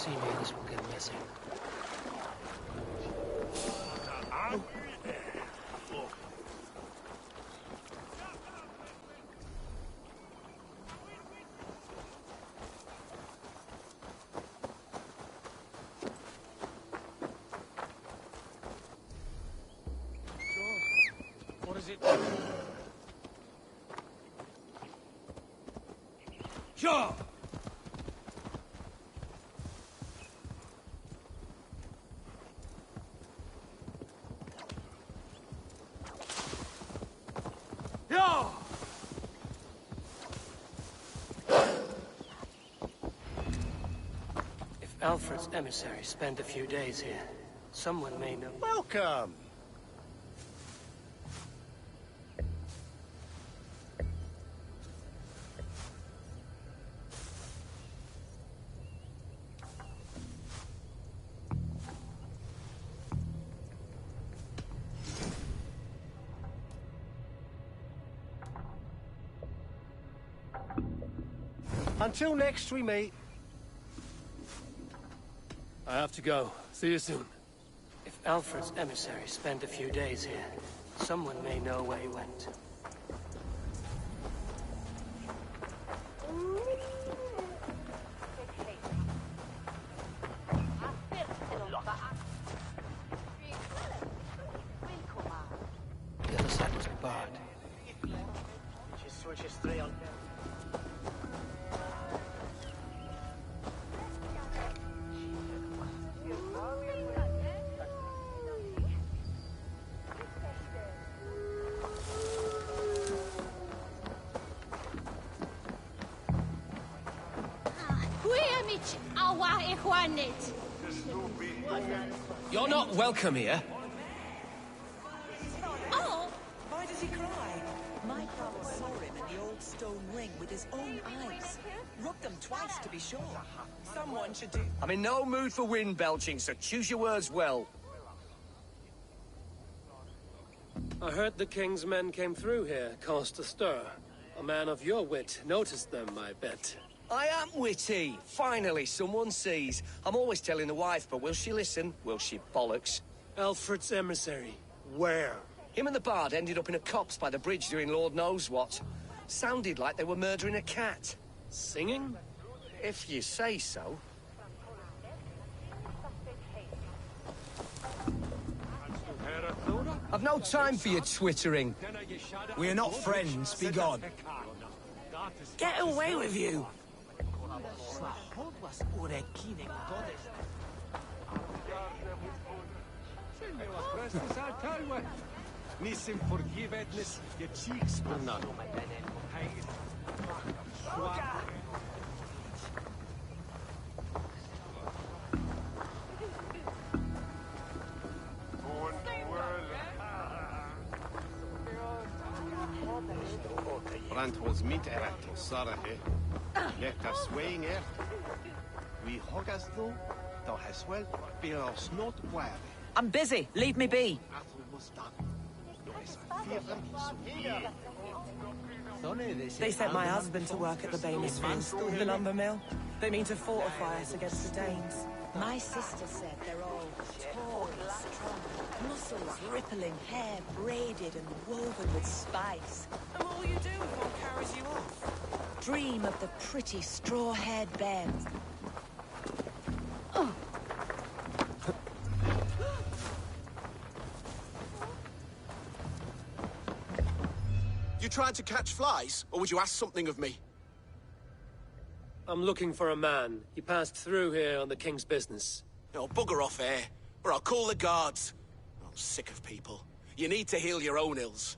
see me, this will get messy. What is it? Sure! If Alfred's emissaries spend a few days here, someone may know. Welcome! Until next we meet. I have to go. See you soon. If Alfred's emissaries spend a few days here, someone may know where he went. The other side was barred. You're not welcome here. Oh! Why does he cry? My father saw him in the old stone ring with his own eyes. Rubbed them twice to be sure. Someone should do... I'm in no mood for wind belching, so choose your words well. I heard the king's men came through here, caused a stir. A man of your wit noticed them, I bet. I am witty. Finally, someone sees. I'm always telling the wife, but will she listen? Will she bollocks? Alfred's emissary. Where? Him and the bard ended up in a copse by the bridge doing Lord knows what. Sounded like they were murdering a cat. Singing? If you say so. I've no time for your twittering. We're not friends, be gone. Get away with you! Nisem forgiveness, your cheeks will not. Brand was meat erat, Sarah. Left us swaying earth. We hog us though, thou hast well, be us not wary. I'm busy. Leave me be. They sent my husband to work at the Bailey's Field, the lumber mill. They mean to fortify us against the Danes. My sister said they're all tall and strong, muscles rippling, hair braided and woven with spice. And what will you do if one carries you off? Dream of the pretty straw-haired bairns. Oh. You trying to catch flies, or would you ask something of me? I'm looking for a man. He passed through here on the king's business. No, bugger off here, or I'll call the guards. I'm sick of people. You need to heal your own ills.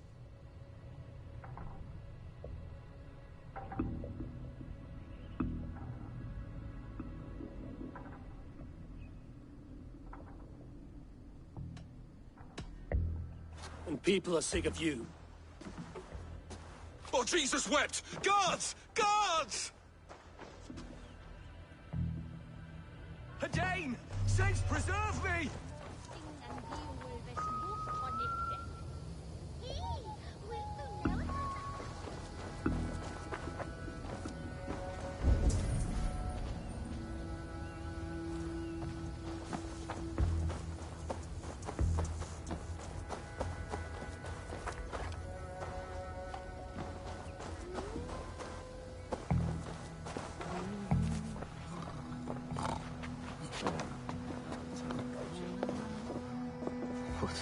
And people are sick of you. Oh, Jesus wept! Guards! Guards! A Dane! Saints preserve me!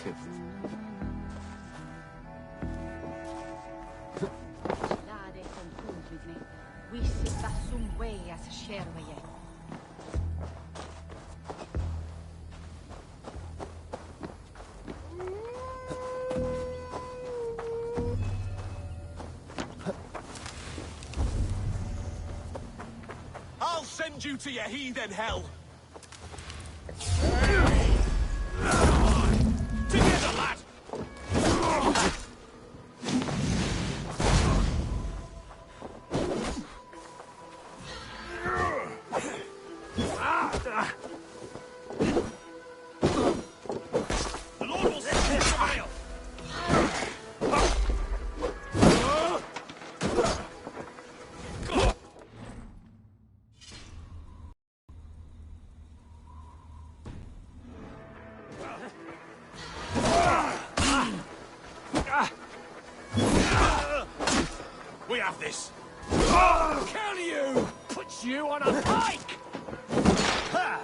fifth. Lade confund with me. We sit some way as a share of ye. I'll send you to your heathen hell! Together, lad! The Lord will send you to hell! We have this. Kill you! Put you on a pike! Ha!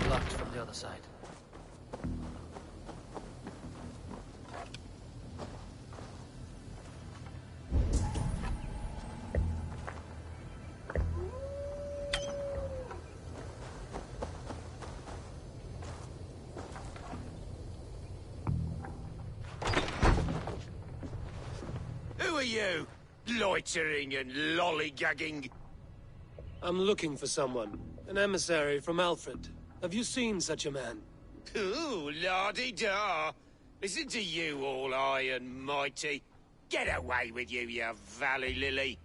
Locked from the other side. Who are you? Loitering and lollygagging. I'm looking for someone. An emissary from Alfred. Have you seen such a man? Ooh, la-di-da. Listen to you, all high and mighty. Get away with you, you valley lily.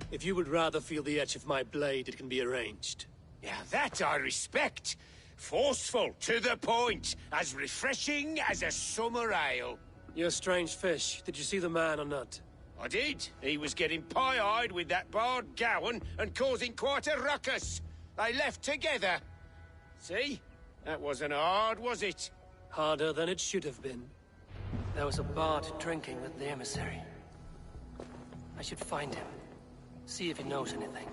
If you would rather feel the edge of my blade, it can be arranged. Yeah, that I respect. Forceful, to the point, as refreshing as a summer ale. You're a strange fish. Did you see the man or not? I did. He was getting pie-eyed with that Bard Gowan and causing quite a ruckus. They left together. See? That wasn't hard, was it? Harder than it should have been. There was a bard drinking with the emissary. I should find him. See if he knows anything.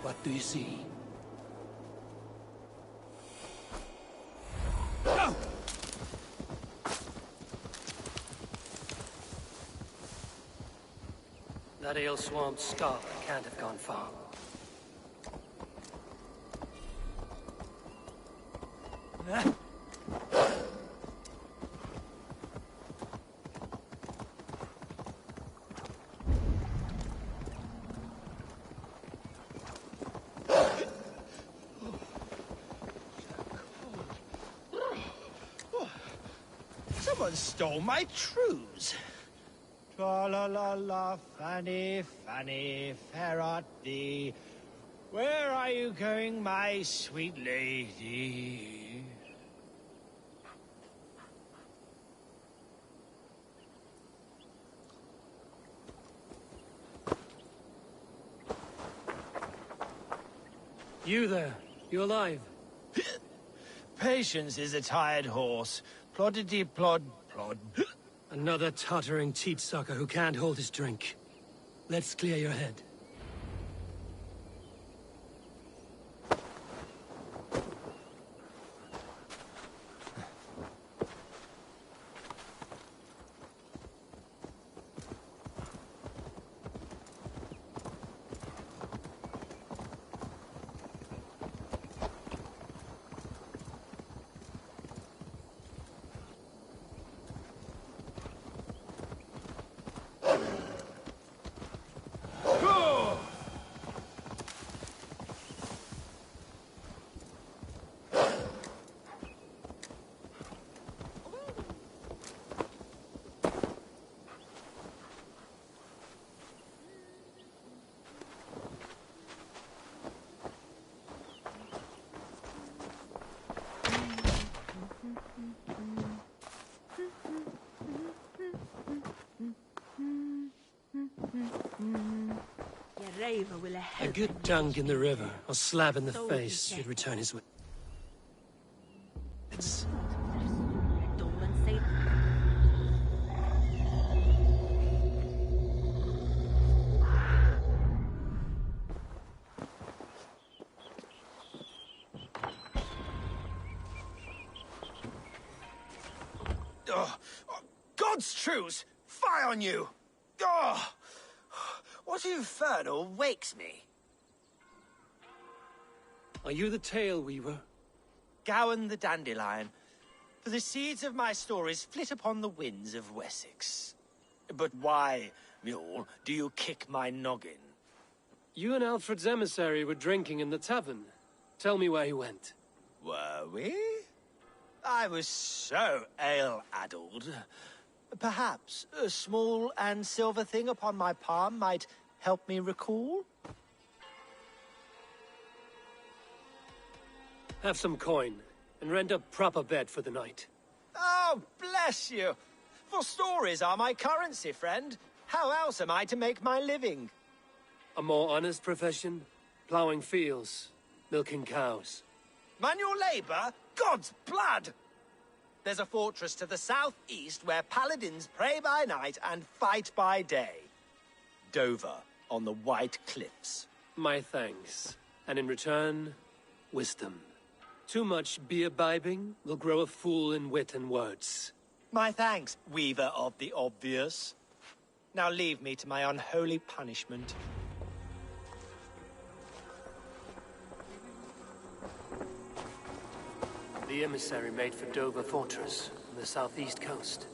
What do you see? That ale-swamped scarp can't have gone far. Someone stole my trews. Tra-la-la-la, Fanny, Fanny, fair art thee. Where are you going, my sweet lady? You there. You alive? Patience is a tired horse. Ploddity plod plod. Another tottering teat-sucker who can't hold his drink. Let's clear your head. A good dunk in the river, or slap in the face, should return his wits. God's truce! Fie on you! Oh, what infernal wakes me? Are you the tale weaver? Gowan the Dandelion, for the seeds of my stories flit upon the winds of Wessex. But why, mule, do you kick my noggin? You and Alfred's emissary were drinking in the tavern. Tell me where he went. Were we? I was so ale-addled. Perhaps a small and silver thing upon my palm might help me recall? Have some coin, and rent a proper bed for the night. Oh, bless you! For stories are my currency, friend. How else am I to make my living? A more honest profession? Plowing fields, milking cows. Manual labor? God's blood! There's a fortress to the southeast where paladins pray by night and fight by day. Dover, on the White Cliffs. My thanks. And in return, wisdom. Too much beer-bibbing will grow a fool in wit and words. My thanks, weaver of the obvious. Now leave me to my unholy punishment. The emissary made for Dover Fortress, on the southeast coast.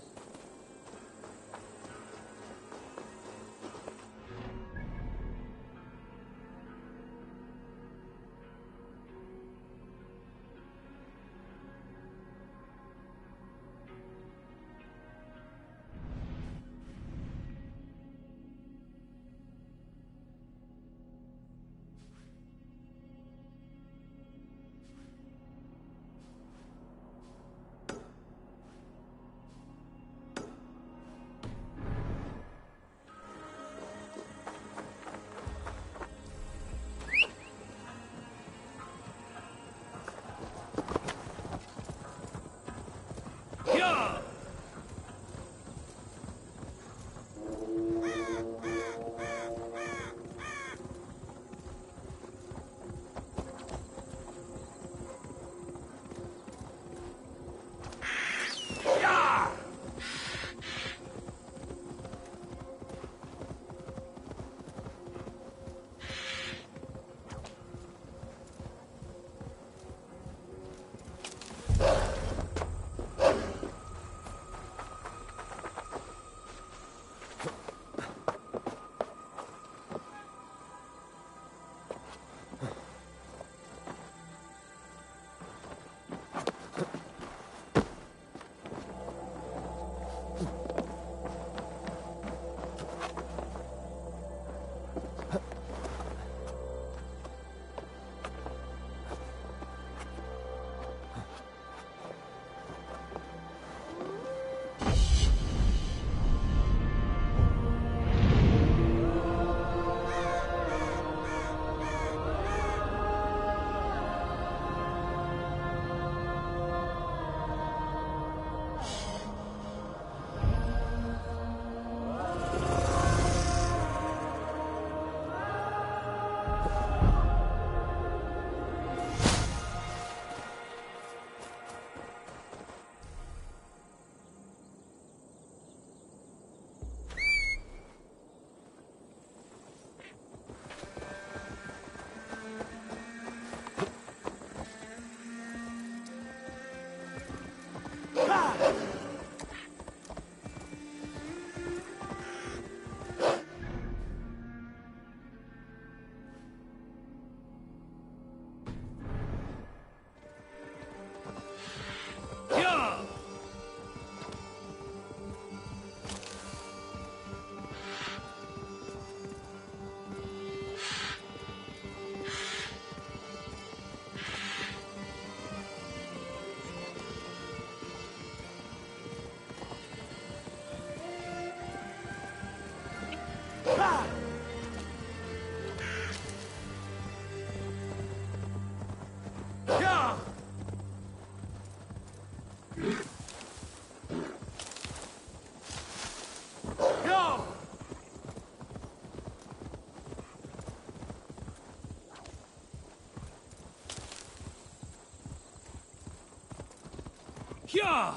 Yeah!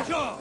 Sure.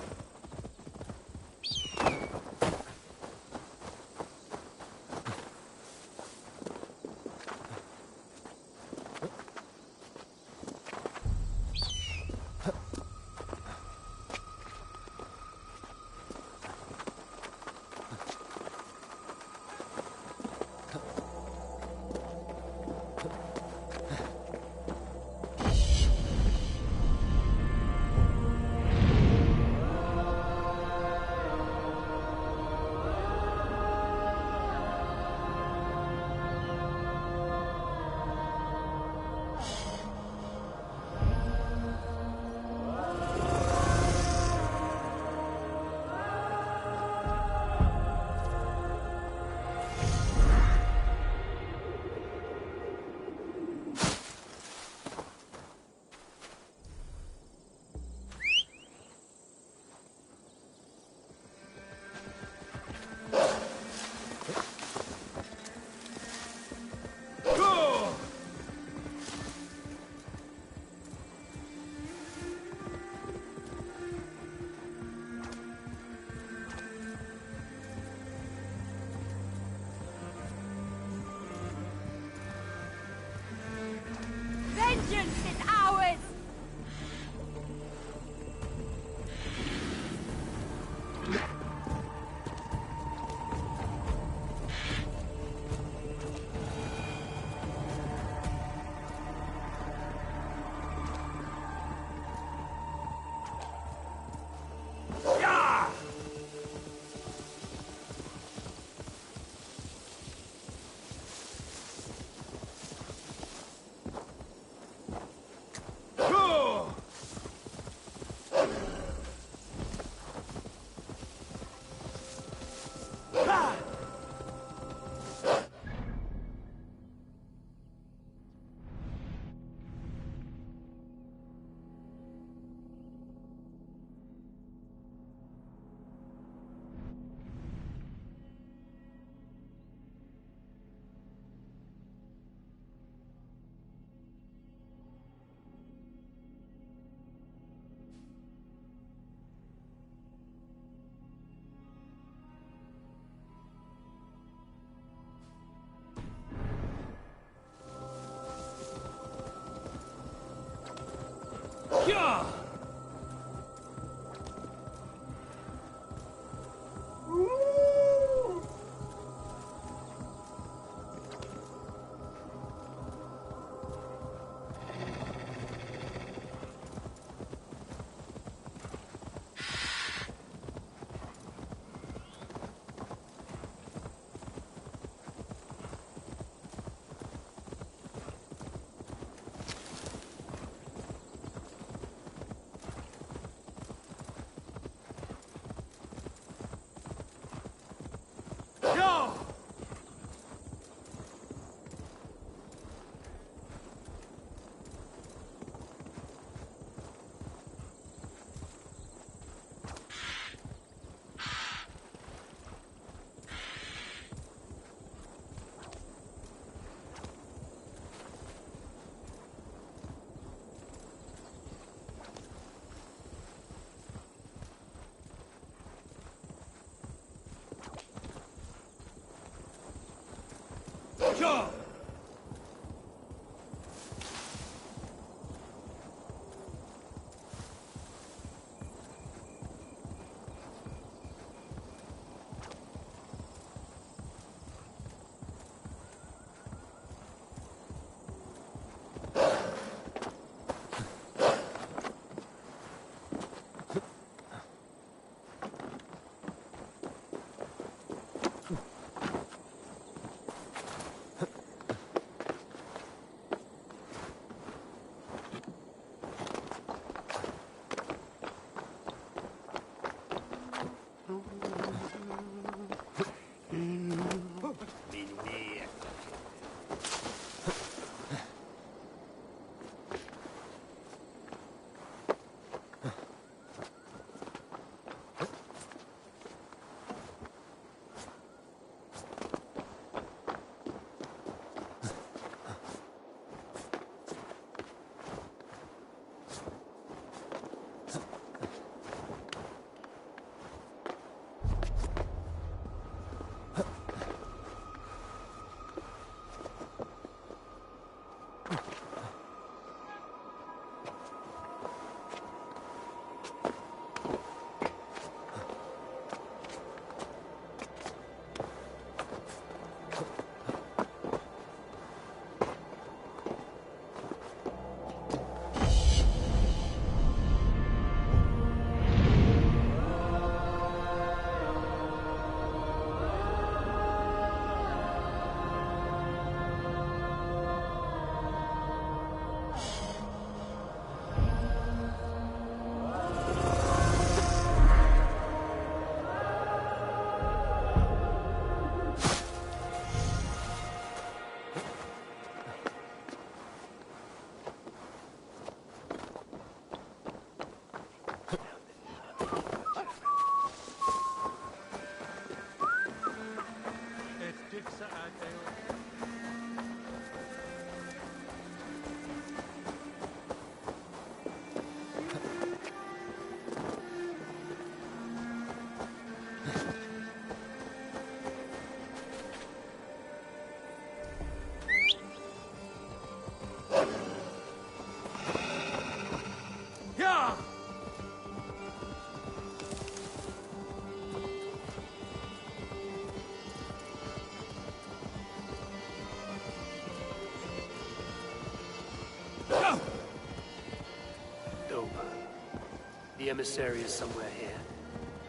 The emissary is somewhere here.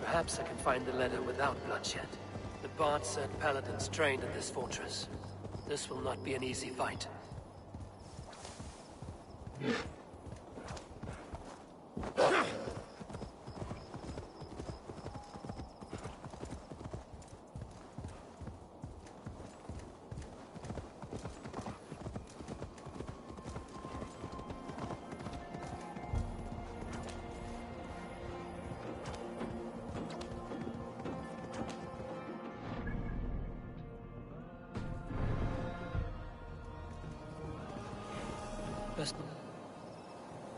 Perhaps I can find the letter without bloodshed. The Bard said paladins trained at this fortress. This will not be an easy fight. Best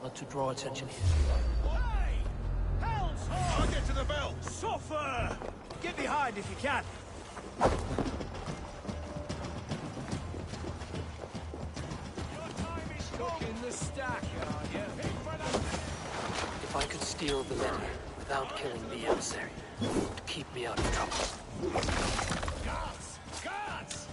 not to draw attention here. Hey! Hell's I'll get to the bell! Suffer! Get behind if you can. Your time is stuck in the stack, are you? If I could steal the letter without killing the emissary, it would keep me out of trouble. Guards! Guards!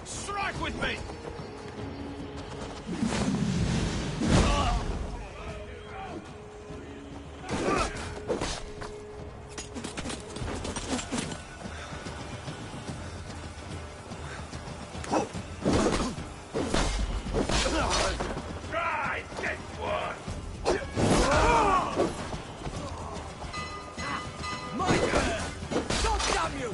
Strike with me! Right, get one! My turn! God damn you!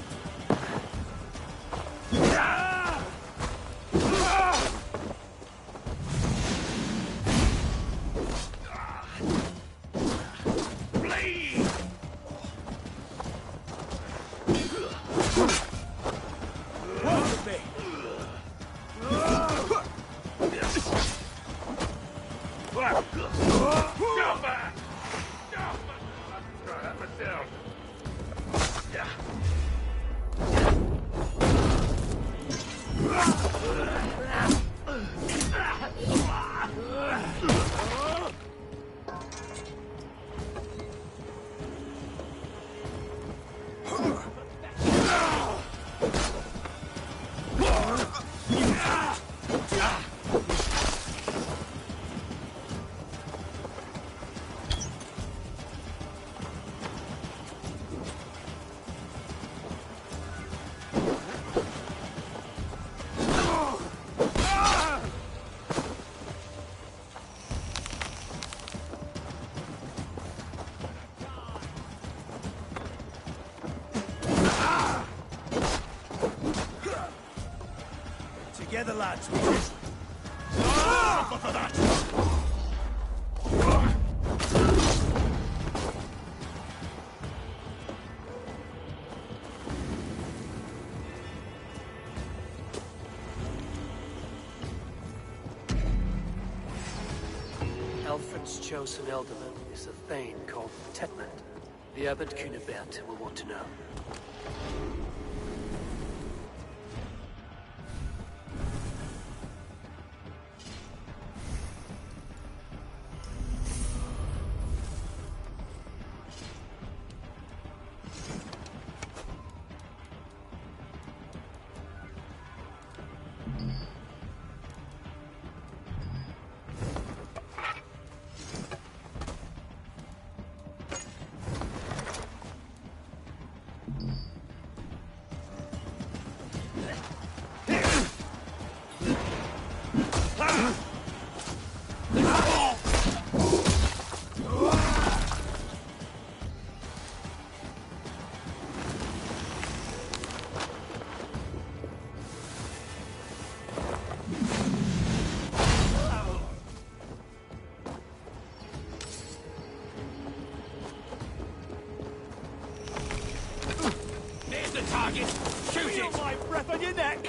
Bleed! Walk with me! Go back! Try that myself. Yeah. Together, lads. Suffer for that! Alfred's chosen elderman is a thane called Tetland. The Abbot Cunibert will want to know. There's the target! Shoot Feel it! my breath on your neck!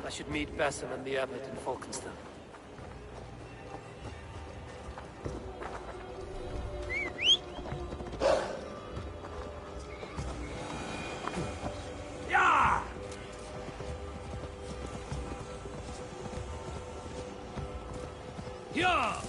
I should meet Basim and the Abbot in Falkenston. Yeah! Yeah!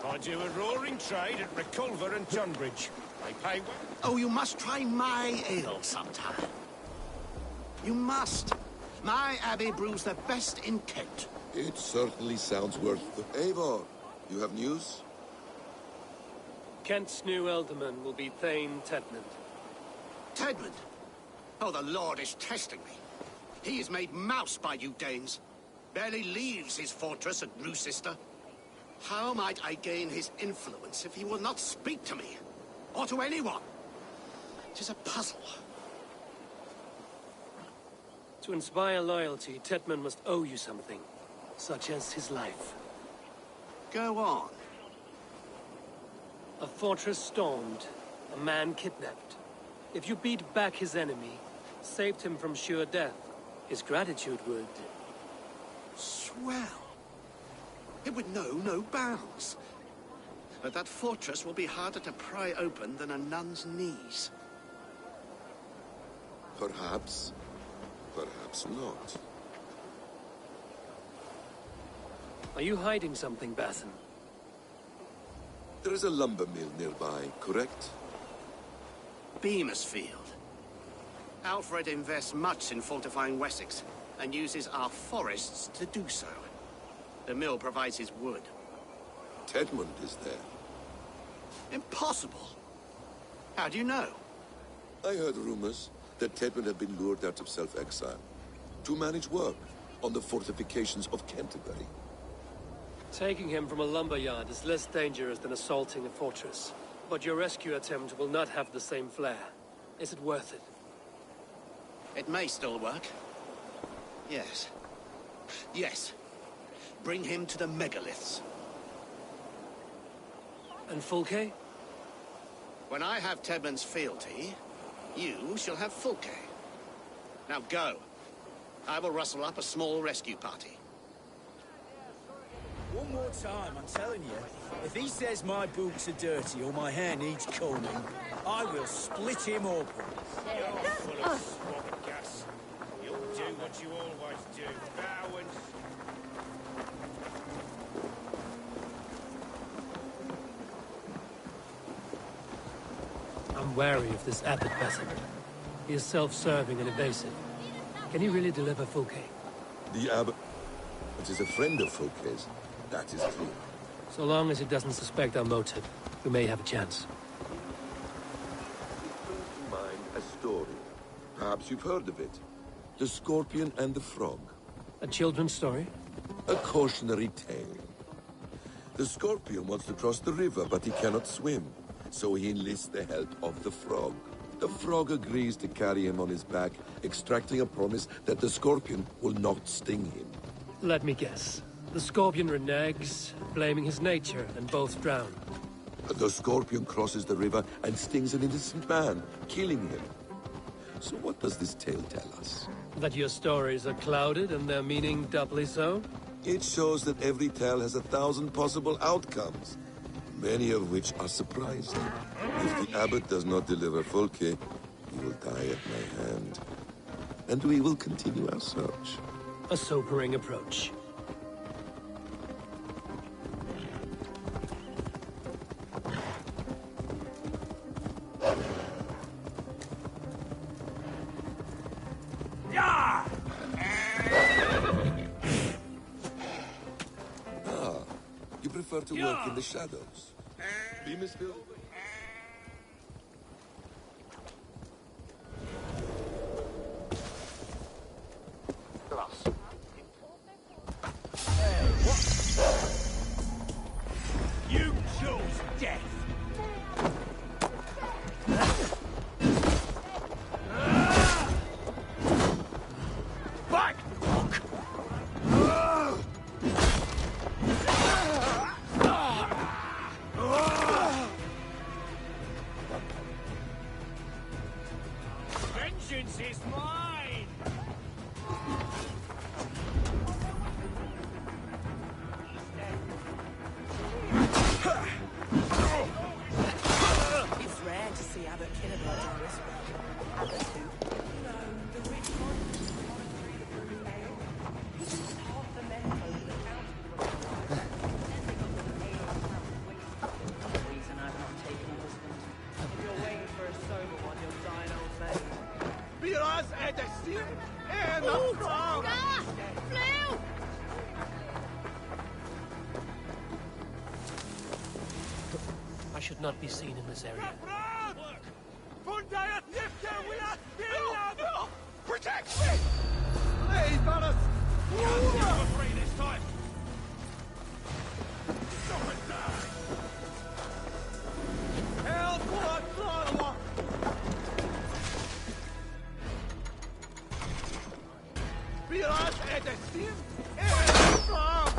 I do a roaring trade at Reculver and Tunbridge. They pay well. Oh, you must try my ale sometime. You must. My abbey brews the best in Kent. It certainly sounds worth the... Eivor, you have news? Kent's new ealdorman will be Thane Tedmund. Tedmund? Oh, the Lord is testing me. He is made mouse by you Danes. Barely leaves his fortress at Gloucester. How might I gain his influence if he will not speak to me? Or to anyone? It is a puzzle. To inspire loyalty, Tedmund must owe you something, such as his life. Go on. A fortress stormed, a man kidnapped. If you beat back his enemy, saved him from sure death, his gratitude would... Swell. It would know no bounds. But that fortress will be harder to pry open than a nun's knees. Perhaps. Perhaps not. Are you hiding something, Basim? There is a lumber mill nearby, correct? Beamisfield. Alfred invests much in fortifying Wessex, and uses our forests to do so. The mill provides his wood. Tedmund is there. Impossible! How do you know? I heard rumors that Tedmund had been lured out of self-exile to manage work on the fortifications of Canterbury. Taking him from a lumberyard is less dangerous than assaulting a fortress. But your rescue attempt will not have the same flair. Is it worth it? It may still work. Yes. Yes. Bring him to the megaliths. And Fulke? When I have Tedmund's fealty, you shall have Fulke. Now go. I will rustle up a small rescue party. One more time, I'm telling you. If he says my boots are dirty or my hair needs combing, I will split him open. You're full of swamp gas. You'll do what you always do. Bow and... I'm wary of this Abbot Basim. He is self-serving and evasive. Can he really deliver Fulke? The abbot... It is a friend of Fulke's. That is clear. So long as he doesn't suspect our motive, we may have a chance. Keep in mind a story. Perhaps you've heard of it. The Scorpion and the Frog. A children's story? A cautionary tale. The Scorpion wants to cross the river, but he cannot swim. So he enlists the help of the Frog. The Frog agrees to carry him on his back, extracting a promise that the Scorpion will not sting him. Let me guess. The Scorpion reneges, blaming his nature, and both drown. The Scorpion crosses the river and stings an innocent man, killing him. So what does this tale tell us? That your stories are clouded and their meaning doubly so? It shows that every tale has 1,000 possible outcomes, many of which are surprising. If the abbot does not deliver Fulke, he will die at my hand. and we will continue our search. A sobering approach. You prefer to work in the shadows. Beam is filled. You chose death! Back! Vengeance is mine! It's rare to see Abbot Kinneblood on this way. Abbot who? You know, the rich one who's gone through the brewing ale. He's just half the men over the county. Reason I've not taken a husband. If you're waiting for a sober one, you'll die an old maid. Biraz edesin en afram. I should not be seen in this area. Protect me! Please, brothers! You're free this time! Stop it now! Help! What? Biraz edesin en afram.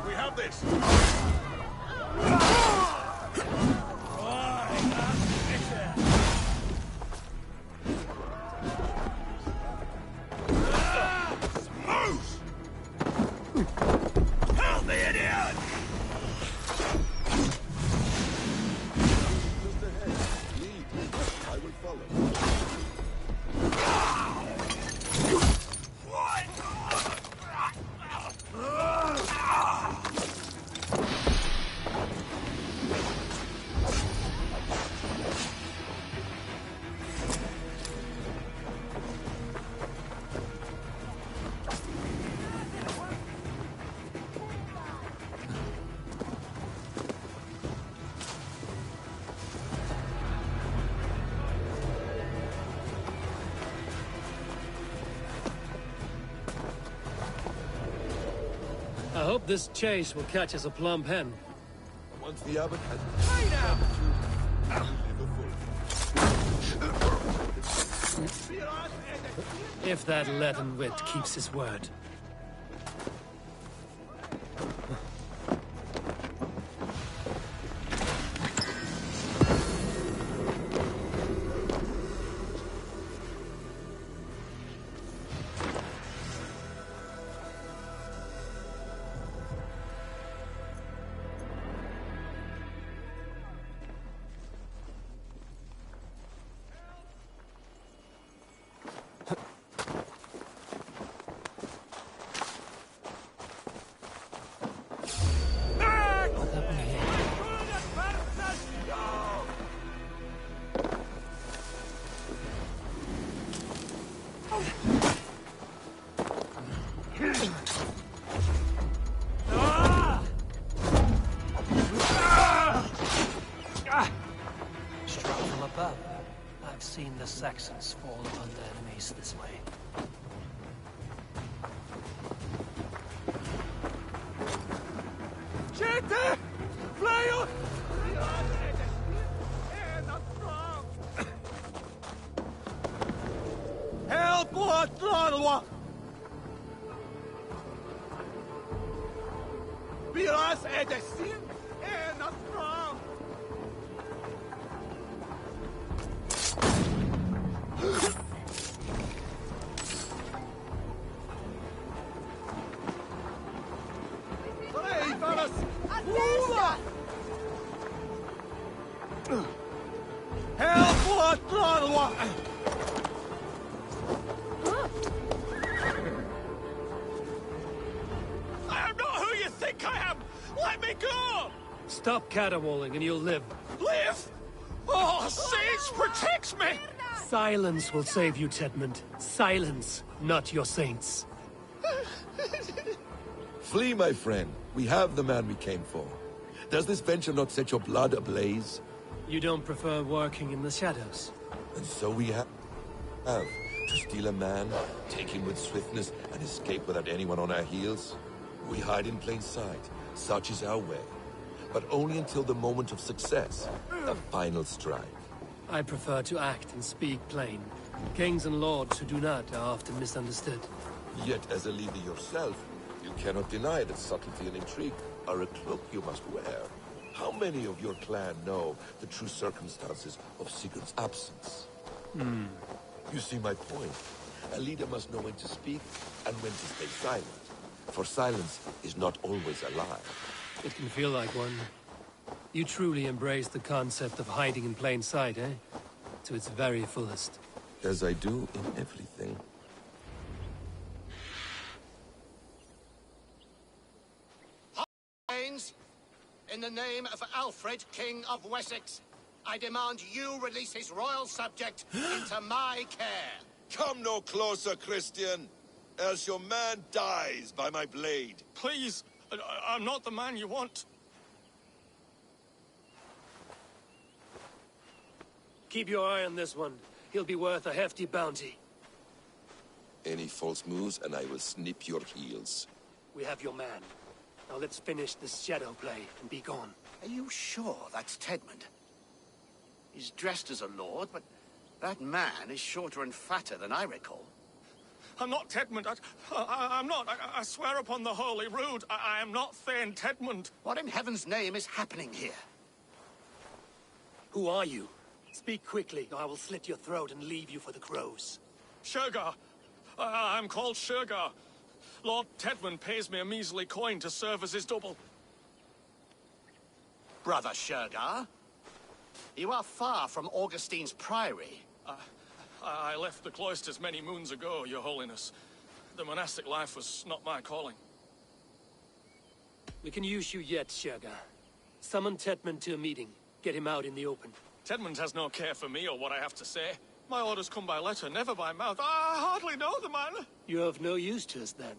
We have this! Help me, idiot! Just ahead. Lead. I will follow. I hope this chase will catch us a plump hen. Once the abbot has... Hey now! If that leaden wit keeps his word. Struck from above. I've seen the Saxons fall upon their enemies this way. Gente! Fly up! Help! What? Viras är det sin ena fram! Hej, Varas! Attenta! Helppoa tradua! I am not who you think I am! Let me go! Stop caterwauling and you'll live. Live? Oh, Saints protects me! Silence will save you, Tedmund. Silence, not your saints. Flee, my friend. We have the man we came for. Does this venture not set your blood ablaze? You don't prefer working in the shadows? And so we have to steal a man, take him with swiftness, and escape without anyone on our heels? We hide in plain sight. Such is our way. But only until the moment of success, the final strike. I prefer to act and speak plain. Kings and lords who do not are often misunderstood. Yet, as a leader yourself, you cannot deny that subtlety and intrigue are a cloak you must wear. How many of your clan know the true circumstances of Sigurd's absence? You see my point. A leader must know when to speak and when to stay silent. For silence is not always a lie. It can feel like one. You truly embrace the concept of hiding in plain sight, eh? To its very fullest. As I do in everything. In the name of Alfred, King of Wessex, I demand you release his royal subject into my care. Come no closer, Christian, else your man dies by my blade. Please, I'm not the man you want. Keep your eye on this one. He'll be worth a hefty bounty. Any false moves and I will snip your heels. We have your man. Now let's finish this shadow play and be gone. Are you sure that's Tedmund? He's dressed as a lord, but that man is shorter and fatter than I recall. I'm not Tedmund. I'm not. I swear upon the Holy Rood, I am not Thane Tedmund. What in heaven's name is happening here? Who are you? Speak quickly, or I will slit your throat and leave you for the crows. Shergar. I'm called Shergar. Lord Tedmund pays me a measly coin to serve as his double. Brother Shergar, you are far from Augustine's priory. I left the cloisters many moons ago, Your Holiness. The monastic life was not my calling. We can use you yet, Shergar. Summon Tedmund to a meeting. Get him out in the open. Tedmund has no care for me or what I have to say. My orders come by letter, never by mouth. I hardly know the man. You're of no use to us, then.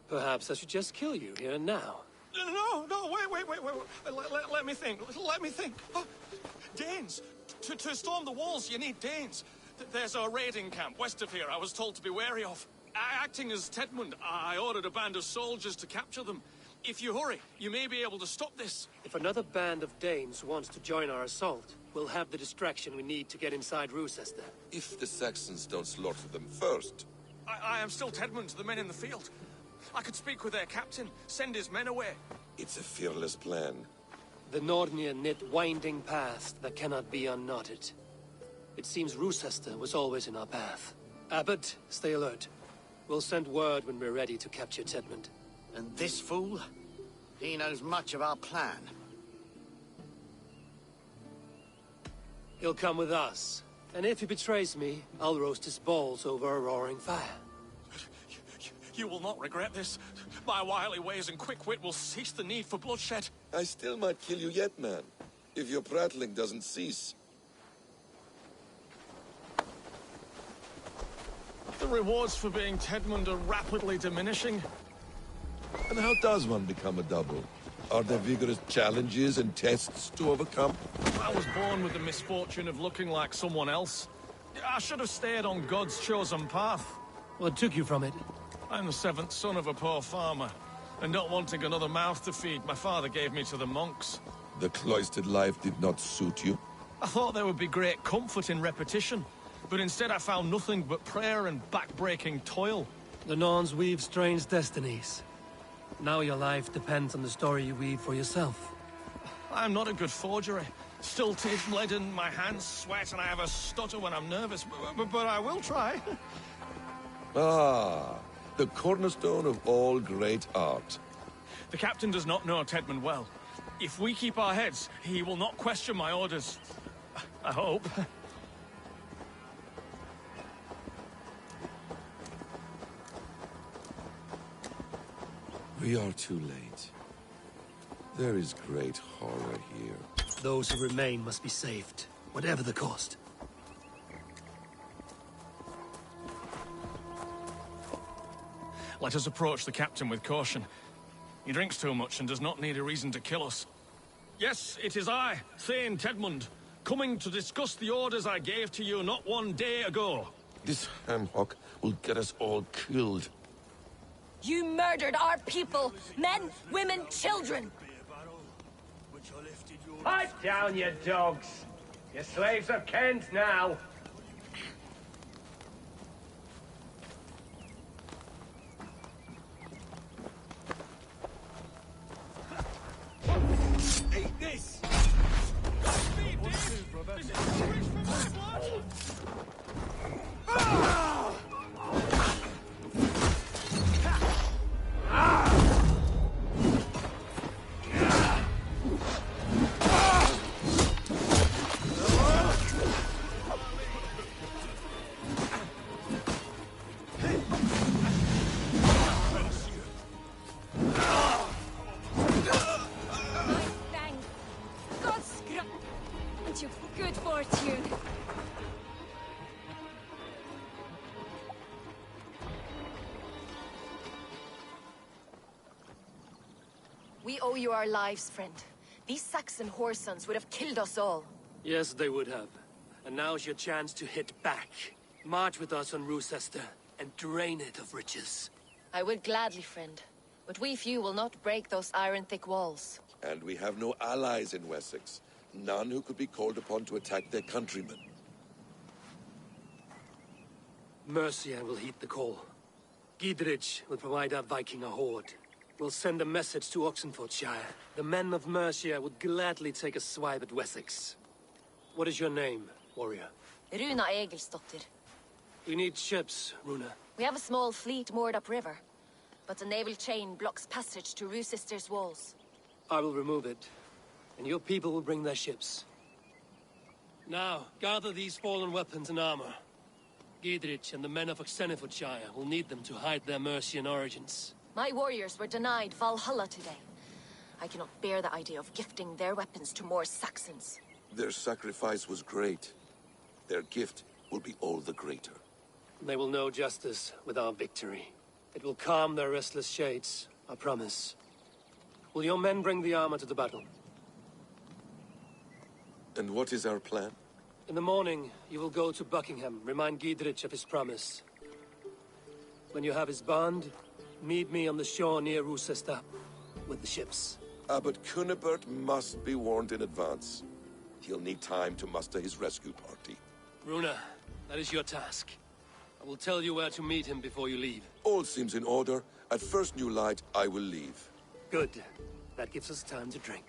Perhaps I should just kill you here and now. No, wait. Let me think. Oh, Danes. To storm the walls, you need Danes. There's a raiding camp west of here I was told to be wary of. Acting as Tedmund, I ordered a band of soldiers to capture them. If you hurry, you may be able to stop this. If another band of Danes wants to join our assault, we'll have the distraction we need to get inside Rochester. If the Saxons don't slaughter them first. I am still Tedmund to the men in the field. I could speak with their captain, send his men away. It's a fearless plan. The Nordnir knit winding paths that cannot be unknotted. It seems Rochester was always in our path. Abbot, stay alert. We'll send word when we're ready to capture Tedmund. And this fool? He knows much of our plan. He'll come with us. And if he betrays me, I'll roast his balls over a roaring fire. You will not regret this. My wily ways and quick wit will cease the need for bloodshed. I still might kill you yet, man. If your prattling doesn't cease. The rewards for being Tedmund are rapidly diminishing. And how does one become a double? Are there vigorous challenges and tests to overcome? I was born with the misfortune of looking like someone else. I should have stayed on God's chosen path. What took you from it? I'm the seventh son of a poor farmer. And not wanting another mouth to feed, my father gave me to the monks. The cloistered life did not suit you? I thought there would be great comfort in repetition. But instead I found nothing but prayer and back-breaking toil. The Norns weave strange destinies. Now your life depends on the story you weave for yourself. I'm not a good forgery. Still taste leaden, my hands sweat, and I have a stutter when I'm nervous. But I will try. Ah, the cornerstone of all great art. The captain does not know Tedmund well. If we keep our heads, he will not question my orders. I hope. We are too late. There is great horror here. Those who remain must be saved, whatever the cost. Let us approach the captain with caution. He drinks too much and does not need a reason to kill us. Yes, it is I, Thane Tedmund, coming to discuss the orders I gave to you not 1 day ago. This ham-hock will get us all killed. You murdered our people! Men, women, children! Pipe down, you dogs! Your slaves of Kent now! Eat this! Thank God scrap and your good fortune. We owe you our lives, friend. These Saxon whoresons would have killed us all. Yes, they would have. And now's your chance to hit back. March with us on Rochester and drain it of riches. I would gladly, friend. But we few will not break those iron-thick walls. And we have no allies in Wessex. None who could be called upon to attack their countrymen. Mercia will heed the call. Gidrich will provide our Viking a horde. We'll send a message to Oxenfordshire. The men of Mercia would gladly take a swipe at Wessex. What is your name, warrior? Runa Egilsdotter. We need ships, Runa. We have a small fleet moored upriver. But the naval chain blocks passage to Rochester's walls. I will remove it, and your people will bring their ships. Now, gather these fallen weapons and armor. Gidrich and the men of Oxenfordshire will need them to hide their Mercian origins. My warriors were denied Valhalla today. I cannot bear the idea of gifting their weapons to more Saxons. Their sacrifice was great. Their gift will be all the greater. They will know justice with our victory. It will calm their restless shades, I promise. Will your men bring the armor to the battle? And what is our plan? In the morning, you will go to Buckingham, remind Gidrich of his promise. When you have his bond, meet me on the shore near Rochester with the ships. Abbot Cunibert must be warned in advance. He'll need time to muster his rescue party. Runa, that is your task. I will tell you where to meet him before you leave. All seems in order. At first new light, I will leave. Good. That gives us time to drink.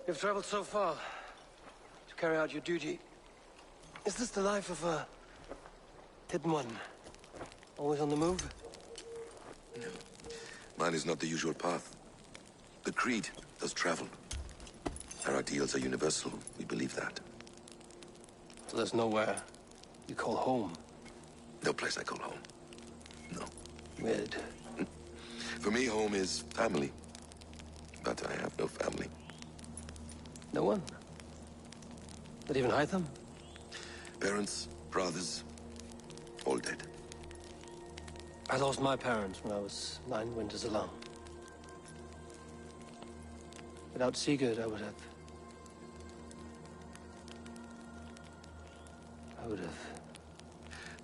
You've traveled so far to carry out your duty. Is this the life of a hidden one? Always on the move? No. Mine is not the usual path. The Creed does travel. Our ideals are universal. We believe that. So there's nowhere you call home? No place I call home. No. Weird. For me, home is family. But I have no family. No one? Not even Hytham? Parents, brothers, all dead. I lost my parents when I was 9 winters alone. Without Sigurd, I would have...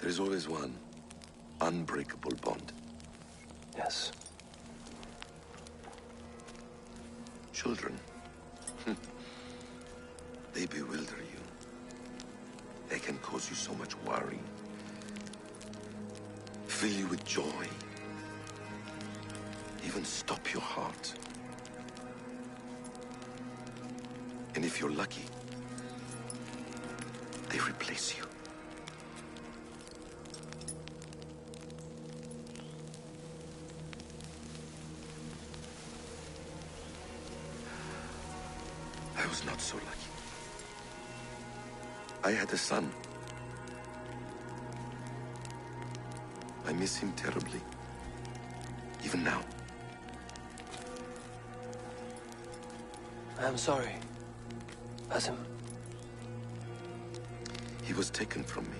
There is always one unbreakable bond. Yes. Children. They bewilder you. They can cause you so much worry. Fill you with joy. Even stop your heart. And if you're lucky, they replace you. I was not so lucky. I had a son. I miss him terribly. Even now. I'm sorry, Basim. He was taken from me.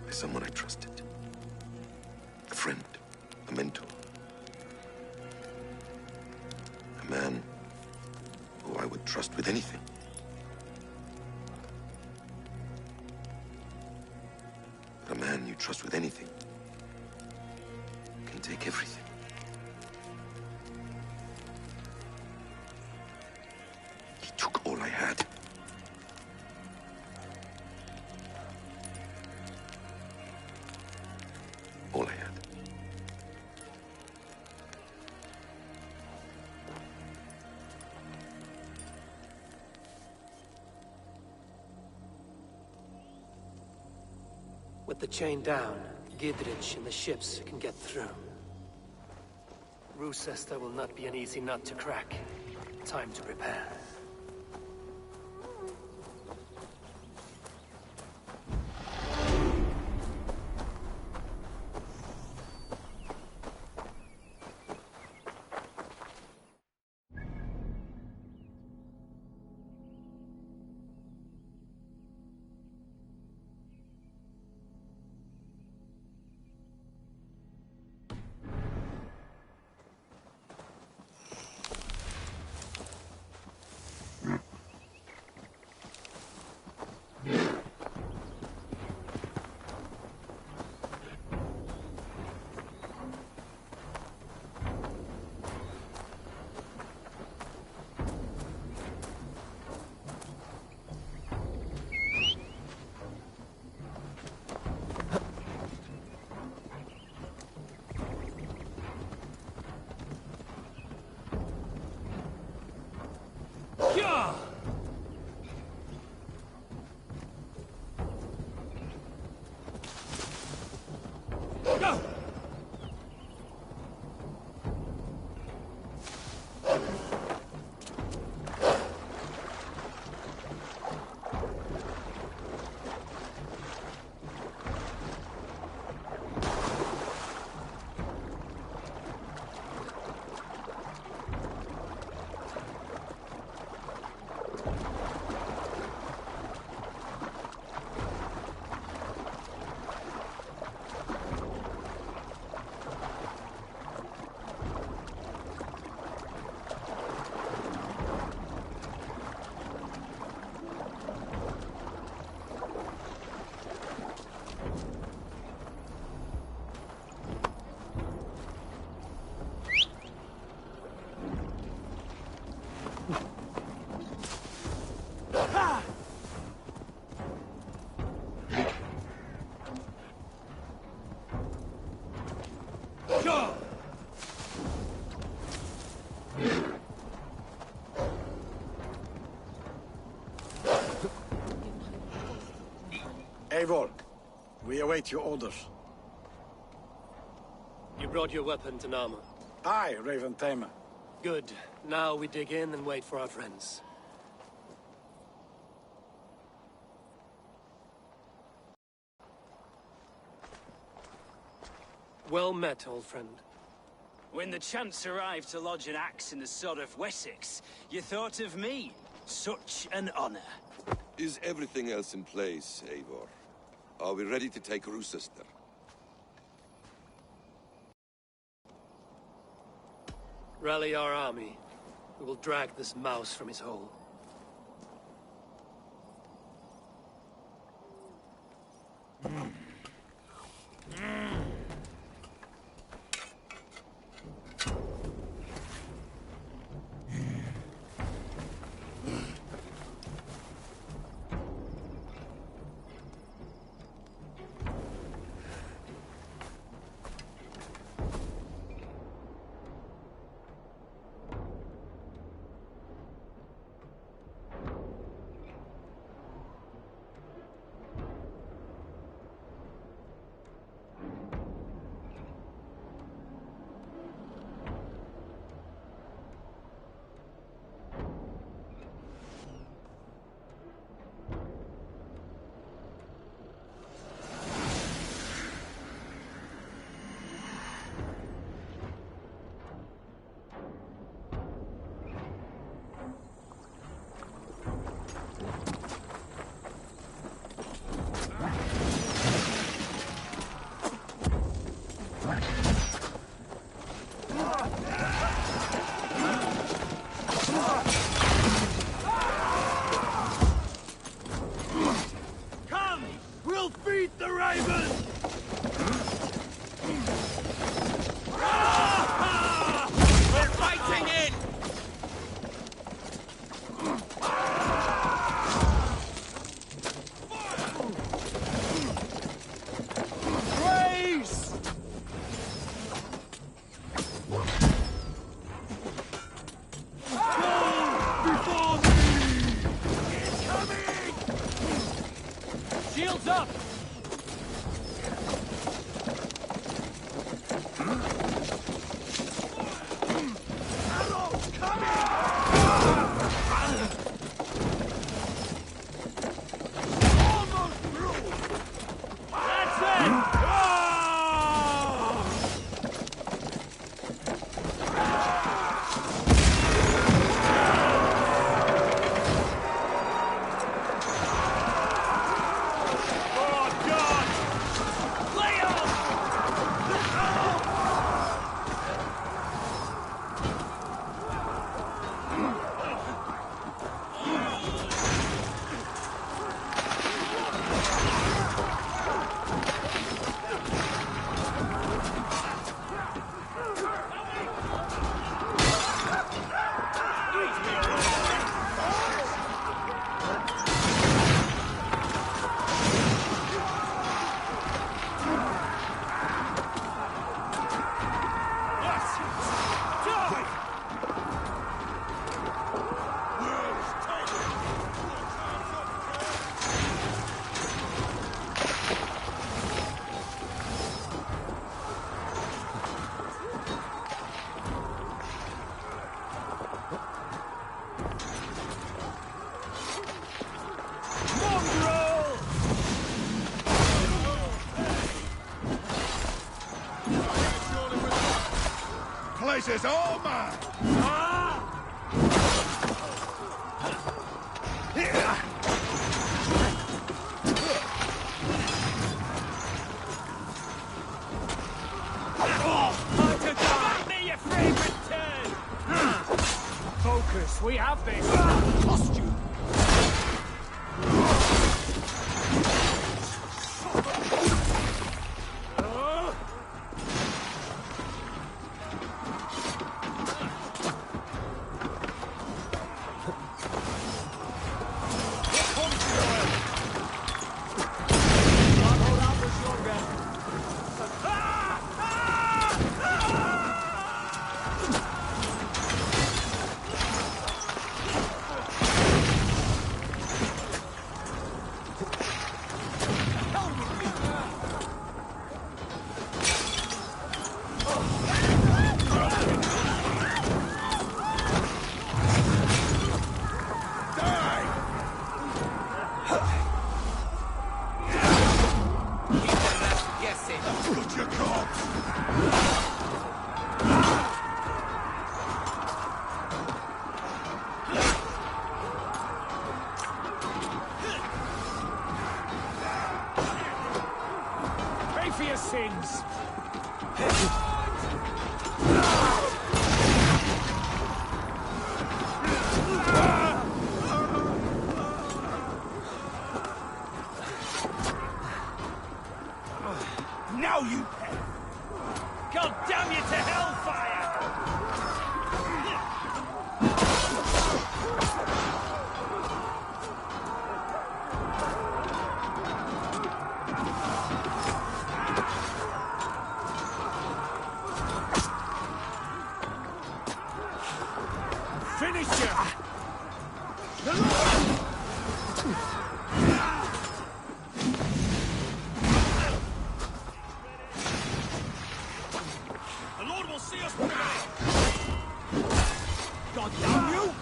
By someone I trusted. A friend, a mentor. A man who I would trust with anything. But a man you trust with anything can take everything. He took all I had. All I had. With the chain down, Gidrich and the ships can get through. Roosester will not be an easy nut to crack. Time to prepare. Eivor, we await your orders. You brought your weapons and armor. Aye, Raven Tamer. Good. Now we dig in and wait for our friends. Well met, old friend. When the chance arrived to lodge an axe in the sod of Wessex, you thought of me. Such an honor. Is everything else in place, Eivor? Are we ready to take Roosester? Rally our army. We will drag this mouse from his hole. This is all mine! Focus, we have this! Cost you! For your sins. Now you pay. God damn you to hellfire! Finisher! The Lord will see us through. God damn you!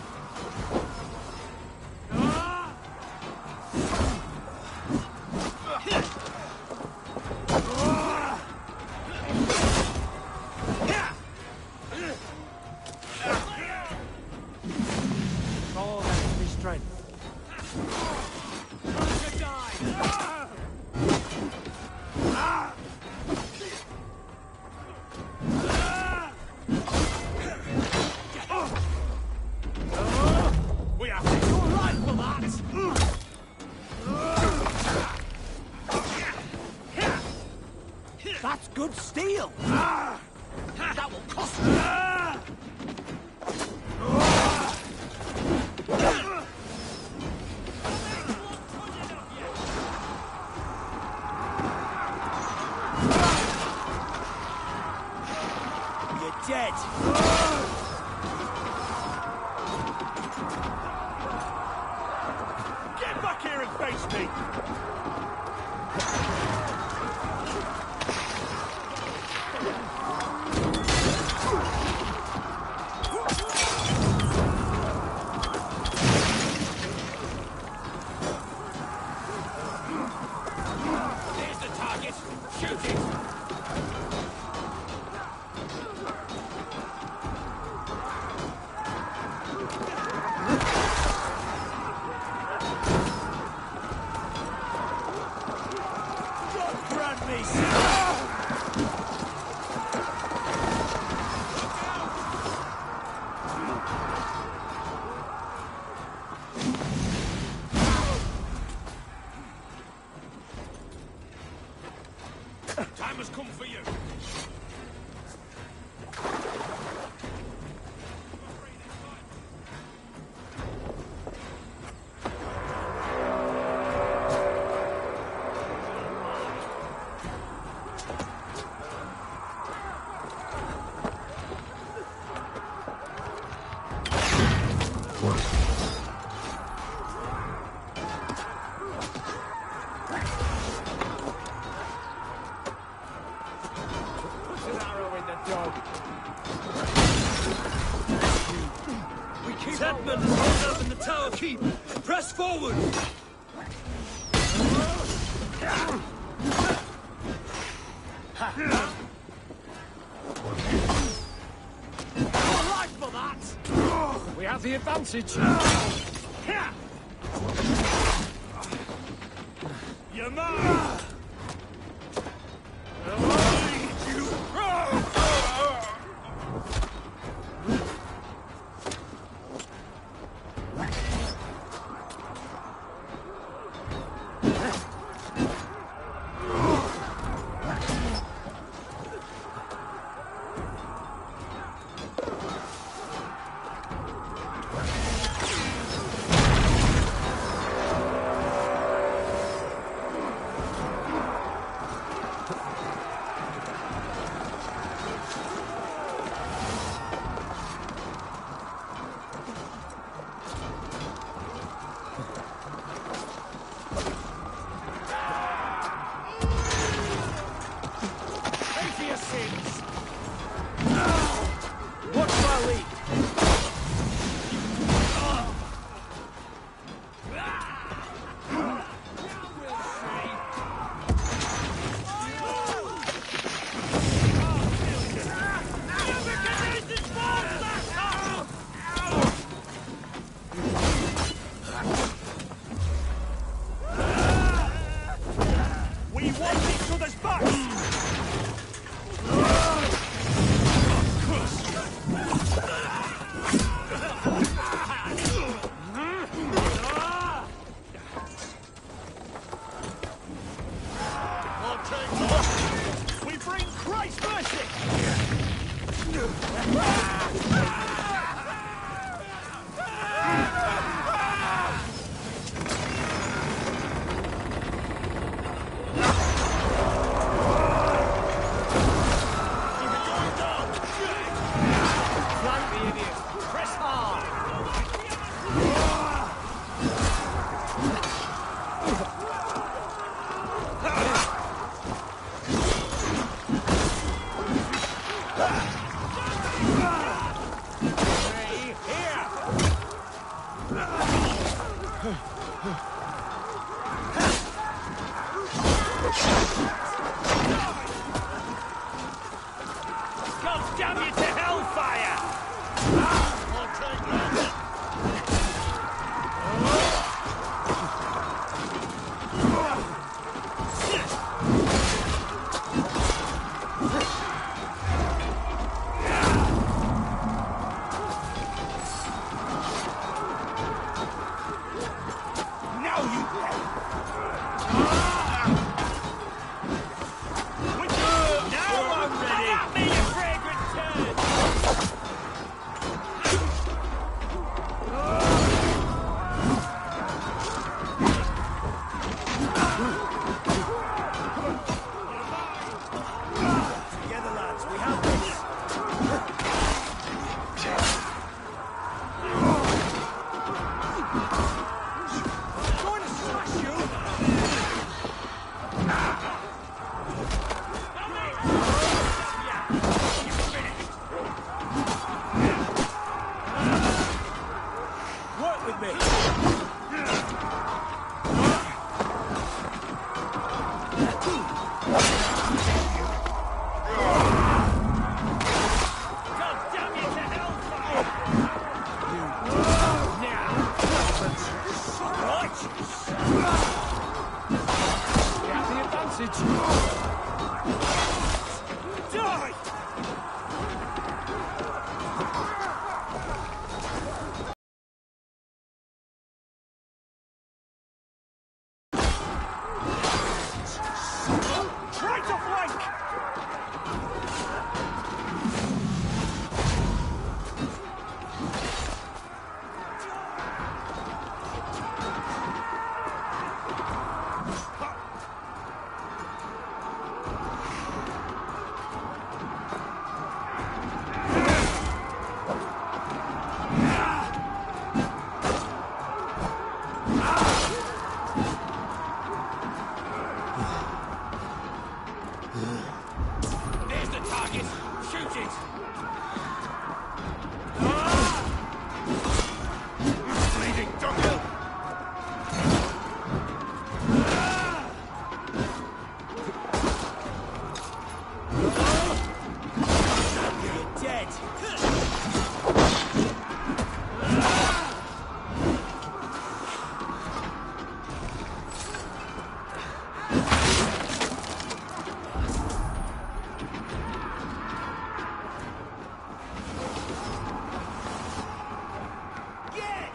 All that is strength. We have to go right for that. That's good steel. That will cost you. You're dead. Get back here and face me. There's the target. Shoot it. God grant me time has come for you. Put an arrow in the dog. We keep Tedman is held up in the tower keep. Press forward. We have the advantage. You're mine!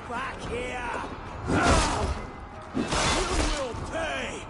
back here! You will pay!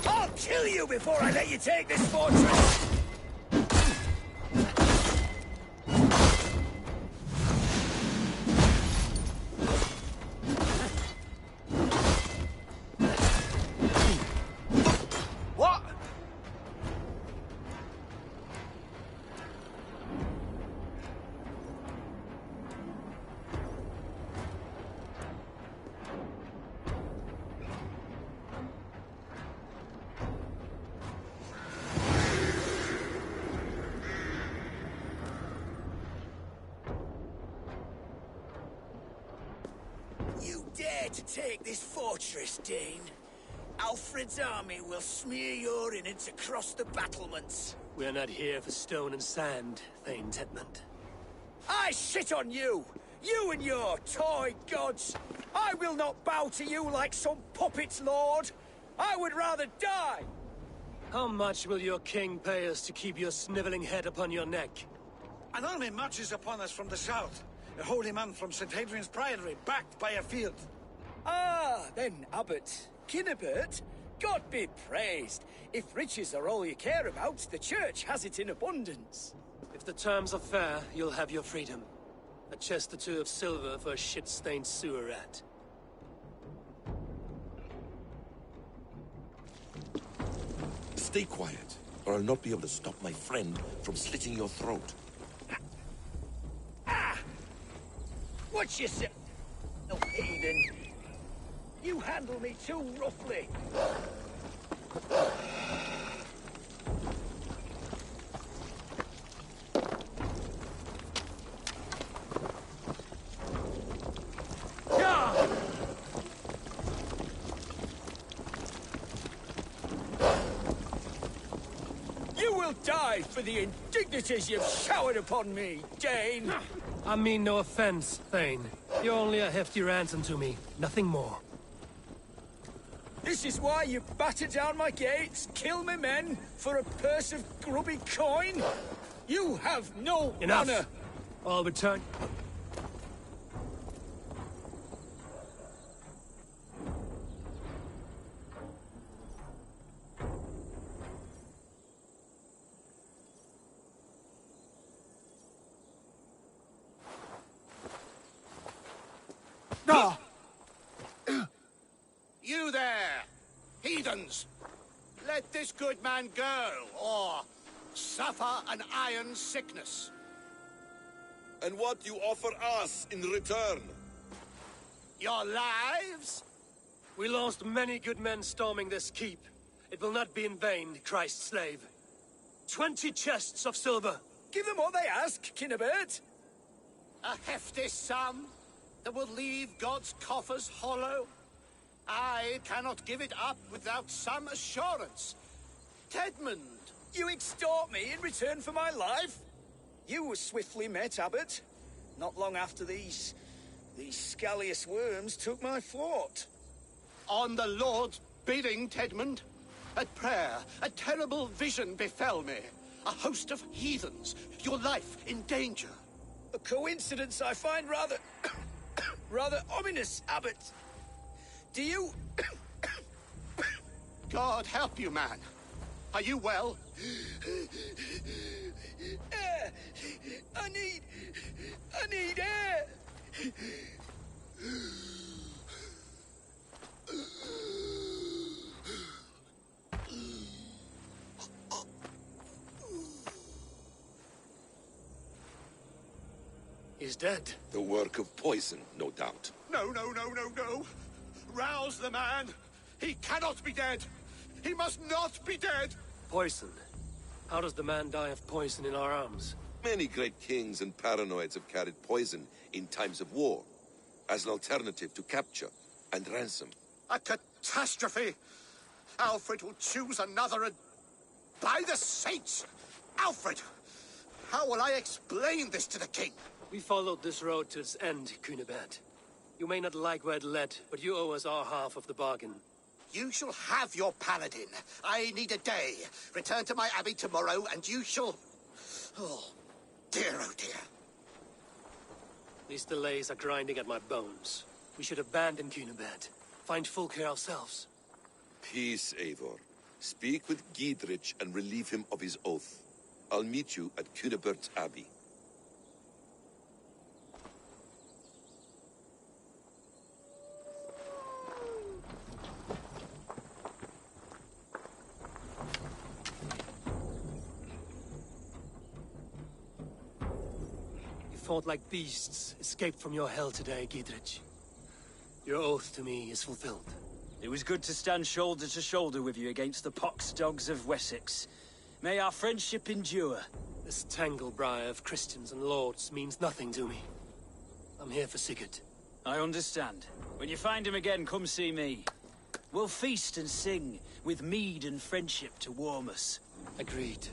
I'll kill you before I let you take this fortress! You dare to take this fortress, Dane? Alfred's army will smear your innards across the battlements. We're not here for stone and sand, Thane Tedmund. I shit on you! You and your toy gods! I will not bow to you like some puppet's lord! I would rather die! How much will your king pay us to keep your sniveling head upon your neck? An army marches upon us from the south. A holy man from St. Hadrian's Priory, backed by a field. Ah, then, Abbot. Kinnebert, God be praised. If riches are all you care about, the church has it in abundance. If the terms are fair, you'll have your freedom. A chest or two of silver for a shit-stained sewer rat. Stay quiet, or I'll not be able to stop my friend from slitting your throat. What you say? Oh, heathen. You handle me too roughly. You will die for the indignities you've showered upon me, Dane. I mean no offense, Thane. You're only a hefty ransom to me, nothing more. This is why you batter down my gates, kill my men, for a purse of grubby coin? You have no Enough. honor! I'll return. You there, heathens! Let this good man go, or suffer an iron sickness. And what you offer us in return? Your lives? We lost many good men storming this keep. It will not be in vain, Christ's slave. 20 chests of silver. Give them what they ask, Kinnebert. A hefty sum that will leave God's coffers hollow? I cannot give it up without some assurance. Tedmund! You extort me in return for my life? You were swiftly met, Abbot. Not long after these scallious worms took my fort. On the Lord's bidding, Tedmund. At prayer, a terrible vision befell me. A host of heathens, your life in danger. A coincidence I find rather... rather ominous, Abbot. Do you... God help you, man. Are you well? Air! I need air! He's dead. The work of poison, no doubt. No, no, no, no, no. Rouse the man. He cannot be dead. He must not be dead. Poison. How does the man die of poison in our arms? Many great kings and paranoids have carried poison in times of war, as an alternative to capture and ransom. A catastrophe. Alfred will choose another and... By the saints! Alfred! How will I explain this to the king? We followed this road to its end, Cunibert. You may not like where it led, but you owe us our half of the bargain. You shall have your paladin. I need a day. Return to my abbey tomorrow, and you shall... Oh, dear, oh dear. These delays are grinding at my bones. We should abandon Cunibert. Find Fulke ourselves. Peace, Eivor. Speak with Giedrich and relieve him of his oath. I'll meet you at Cunibert's Abbey. Fought like beasts, escaped from your hell today, Giedrich. Your oath to me is fulfilled. It was good to stand shoulder to shoulder with you against the pox dogs of Wessex. May our friendship endure. This tangle-briar of Christians and lords means nothing to me. I'm here for Sigurd. I understand. When you find him again, come see me. We'll feast and sing, with mead and friendship to warm us. Agreed.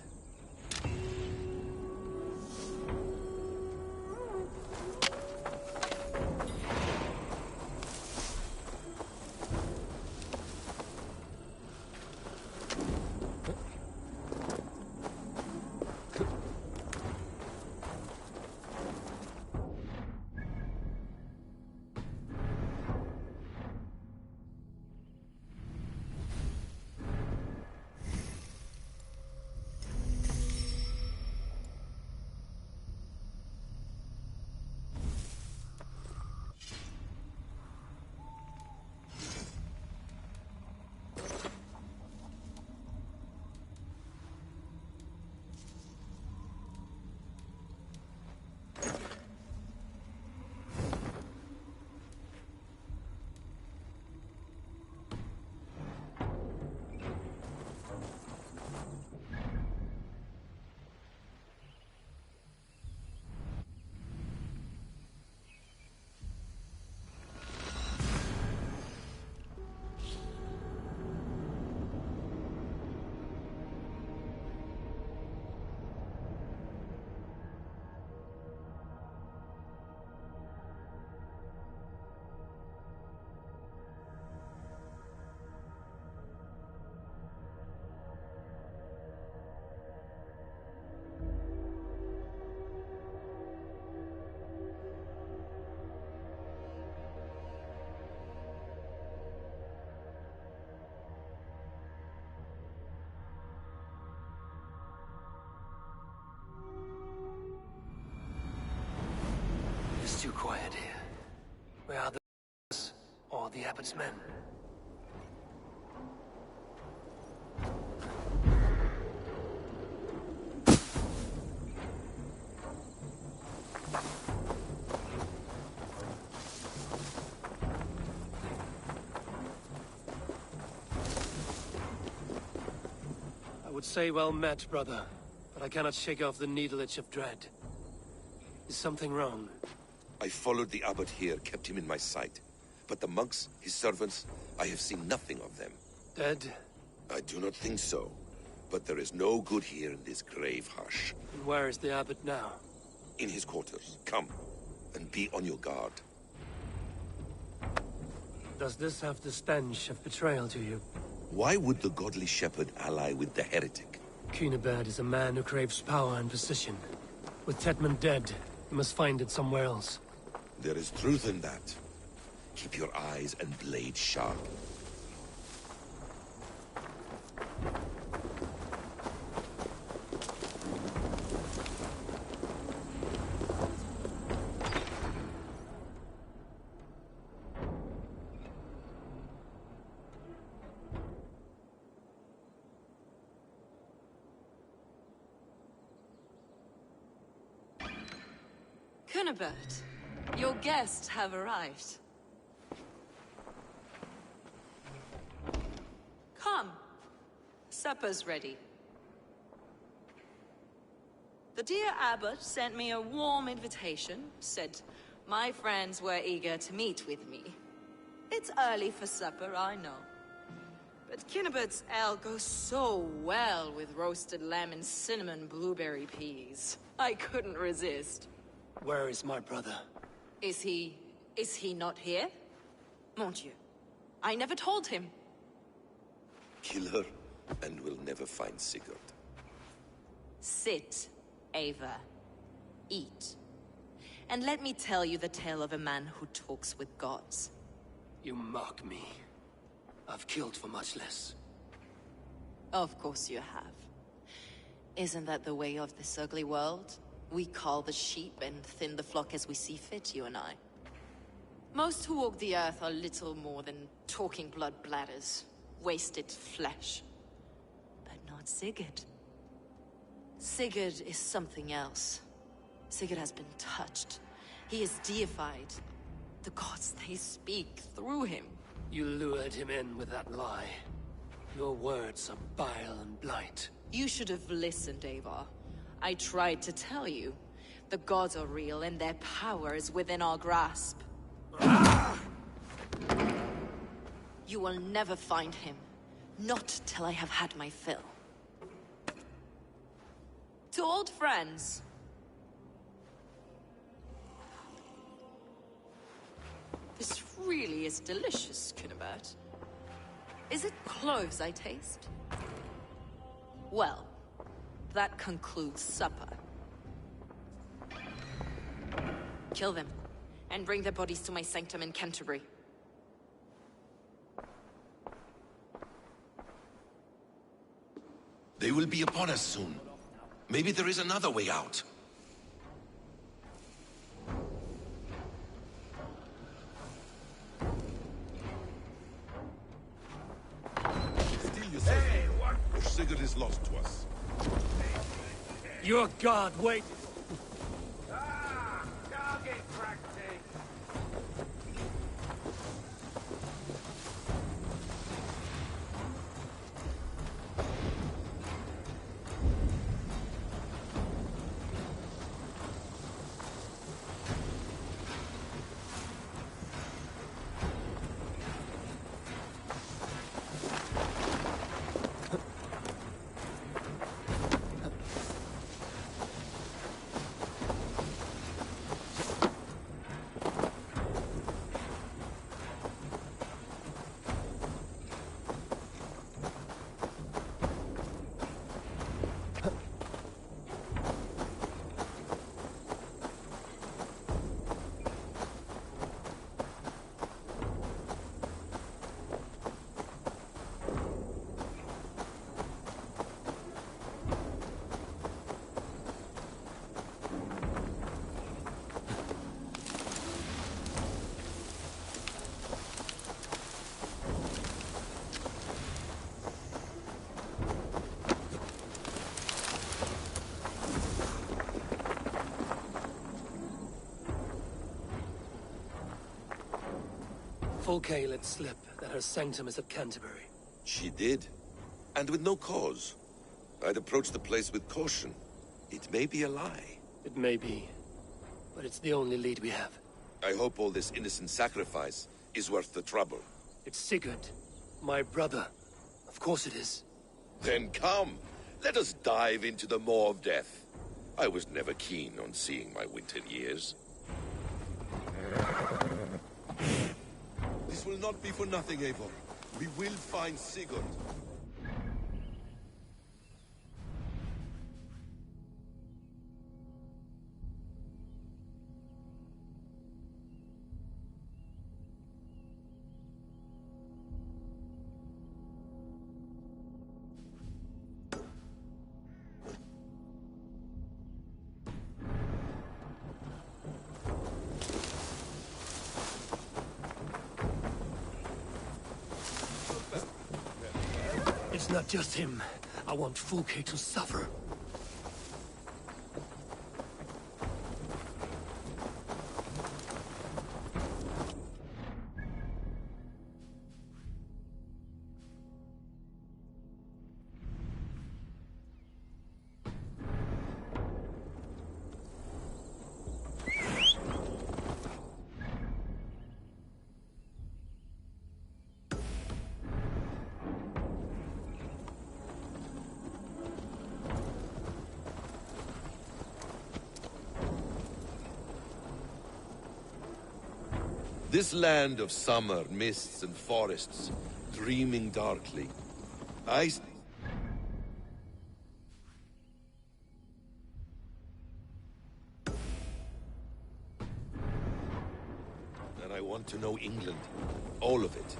It's too quiet here. Where are the or the abbot's men? I would say well met, brother, but I cannot shake off the needle itch of dread. Is something wrong? I followed the abbot here, kept him in my sight. But the monks, his servants, I have seen nothing of them. Dead? I do not think so. But there is no good here in this grave hush. And where is the abbot now? In his quarters. Come, and be on your guard. Does this have the stench of betrayal to you? Why would the godly shepherd ally with the heretic? Cunibert is a man who craves power and position. With Tedmund dead, he must find it somewhere else. There is truth in that. Keep your eyes and blade sharp. Cunibert, your guests have arrived. Come. Supper's ready. The dear abbot sent me a warm invitation, said my friends were eager to meet with me. It's early for supper, I know. But Cunibert's ale goes so well with roasted lamb and cinnamon blueberry peas. I couldn't resist. Where is my brother? Is he not here? Mon Dieu. I never told him. Kill her, and we'll never find Sigurd. Sit, Ava. Eat. And let me tell you the tale of a man who talks with gods. You mock me. I've killed for much less. Of course you have. Isn't that the way of this ugly world? We cull the sheep and thin the flock as we see fit, you and I. Most who walk the earth are little more than talking blood bladders, wasted flesh. But not Sigurd. Sigurd is something else. Sigurd has been touched. He is deified. The gods, they speak through him. You lured him in with that lie. Your words are bile and blight. You should have listened, Ava. I tried to tell you. The gods are real, and their power is within our grasp. You will never find him. Not till I have had my fill. To old friends. This really is delicious, Cunibert. Is it cloves I taste? Well, that concludes supper. Kill them, and bring their bodies to my sanctum in Canterbury. They will be upon us soon. Maybe there is another way out. Steel yourself, or Sigurd is lost to us. Your god, wait! Fulke let slip that her sanctum is at Canterbury. She did. And with no cause. I'd approach the place with caution. It may be a lie. It may be. but it's the only lead we have. I hope all this innocent sacrifice is worth the trouble. It's Sigurd, my brother. Of course it is. Then come, let us dive into the maw of death. I was never keen on seeing my winter years. This will not be for nothing, Eivor. We will find Sigurd. It's not just him. I want Fulke to suffer. This land of summer, mists and forests, dreaming darkly. And I want to know England. All of it.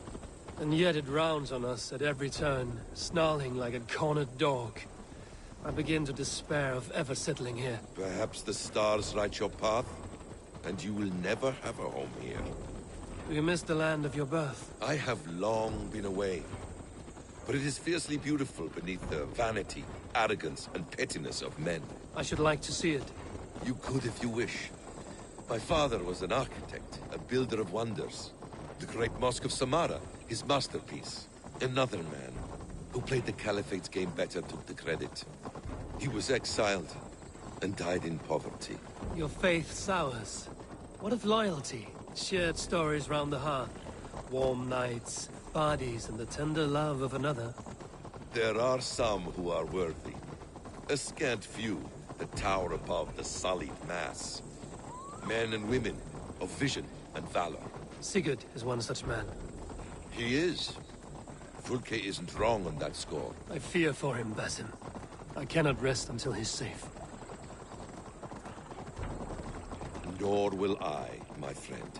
And yet it rounds on us at every turn, snarling like a cornered dog. I begin to despair of ever settling here. Perhaps the stars light your path, and you will never have a home here. Do you miss the land of your birth? I have long been away. But it is fiercely beautiful beneath the vanity, arrogance, and pettiness of men. I should like to see it. You could if you wish. My father was an architect, a builder of wonders. The great Mosque of Samarra, his masterpiece. Another man, who played the Caliphate's game better, took the credit. He was exiled, and died in poverty. Your faith sours. What of loyalty? Shared stories round the hearth. Warm nights, parties, and the tender love of another. There are some who are worthy. A scant few that tower above the sullied mass. Men and women of vision and valor. Sigurd is one such man. He is. Fulke isn't wrong on that score. I fear for him, Basim. I cannot rest until he's safe. Nor will I, my friend.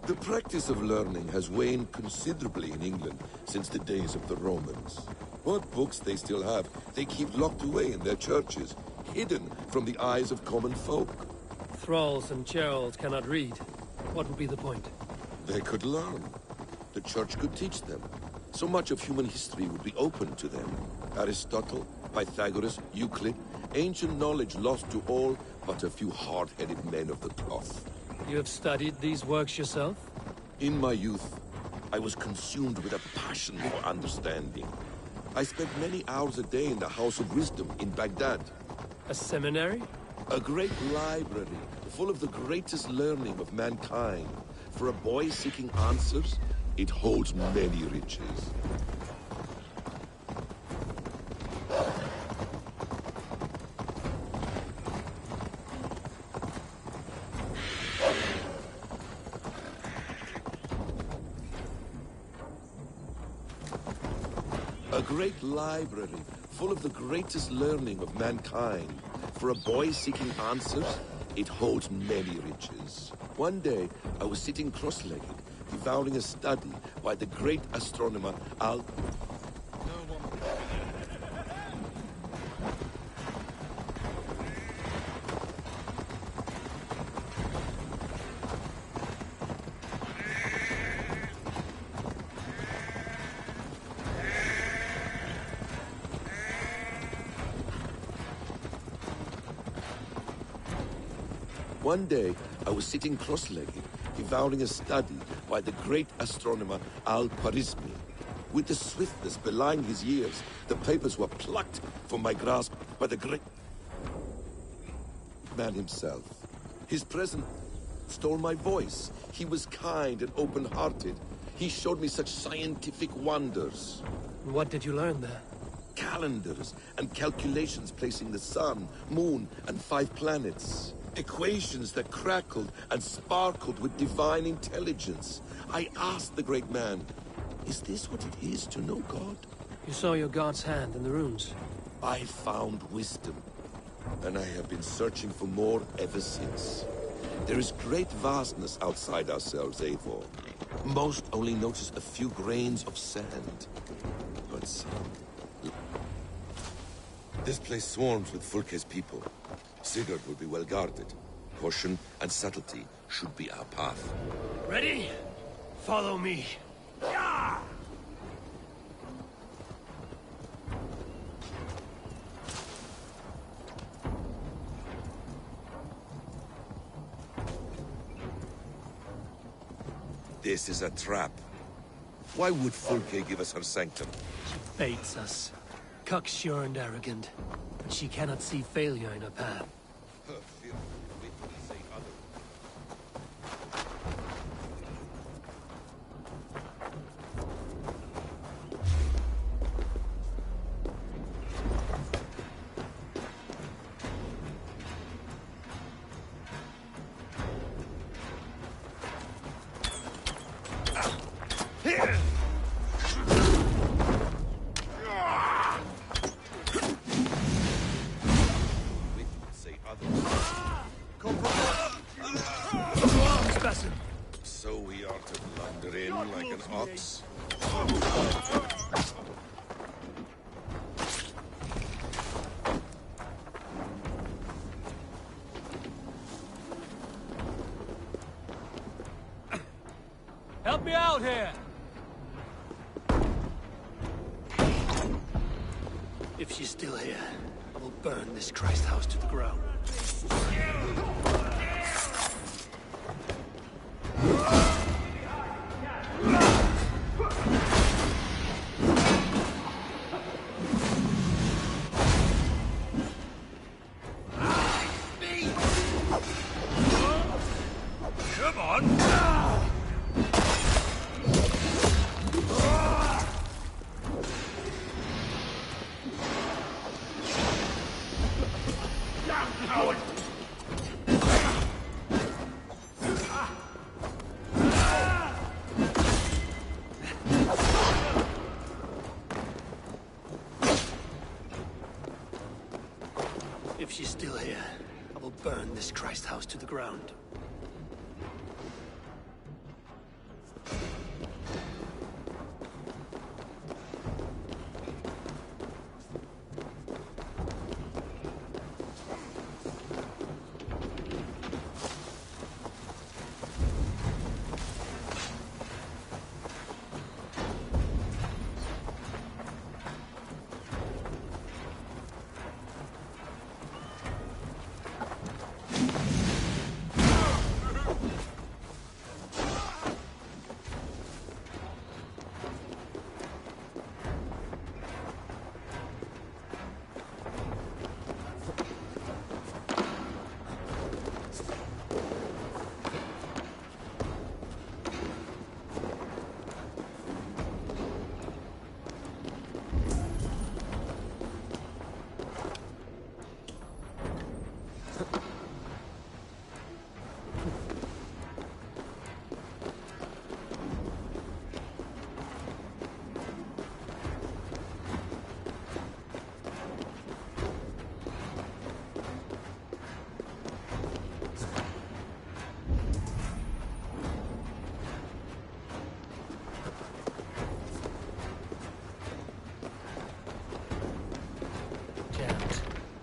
The practice of learning has waned considerably in England since the days of the Romans. What books they still have, they keep locked away in their churches, hidden from the eyes of common folk. Thralls and Gerald cannot read. What would be the point? They could learn. The church could teach them. So much of human history would be open to them. Aristotle, Pythagoras, Euclid, ancient knowledge lost to all but a few hard-headed men of the cloth. You have studied these works yourself? In my youth, I was consumed with a passion for understanding. I spent many hours a day in the House of Wisdom in Baghdad. A seminary? A great library, full of the greatest learning of mankind. For a boy seeking answers, it holds many riches. A great library, full of the greatest learning of mankind. For a boy seeking answers, it holds many riches. One day, I was sitting cross-legged, devouring a study by the great astronomer Al... One day, I was sitting cross-legged, devouring a study by the great astronomer Al-Khwarizmi. With the swiftness belying his years, the papers were plucked from my grasp by the great man himself. His presence stole my voice. He was kind and open-hearted. He showed me such scientific wonders. What did you learn there? Calendars and calculations placing the sun, moon, and 5 planets. Equations that crackled and sparkled with divine intelligence. I asked the great man, is this what it is to know God? You saw your god's hand in the runes. I found wisdom, and I have been searching for more ever since. There is great vastness outside ourselves, Eivor. Most only notice a few grains of sand. But this place swarms with Fulke's people. Sigurd will be well guarded. Caution and subtlety should be our path. Ready? Follow me. Yeah! This is a trap. Why would Fulke give us her sanctum? She baits us. Cocksure and arrogant. But she cannot see failure in her path. Her fear will say other. So we are to blunder in like an ox? Help me out here! If she's still here, I will burn this Christ house to the ground. Come on! If she's still here, I will burn this Christ house to the ground.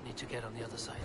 Need to get on the other side.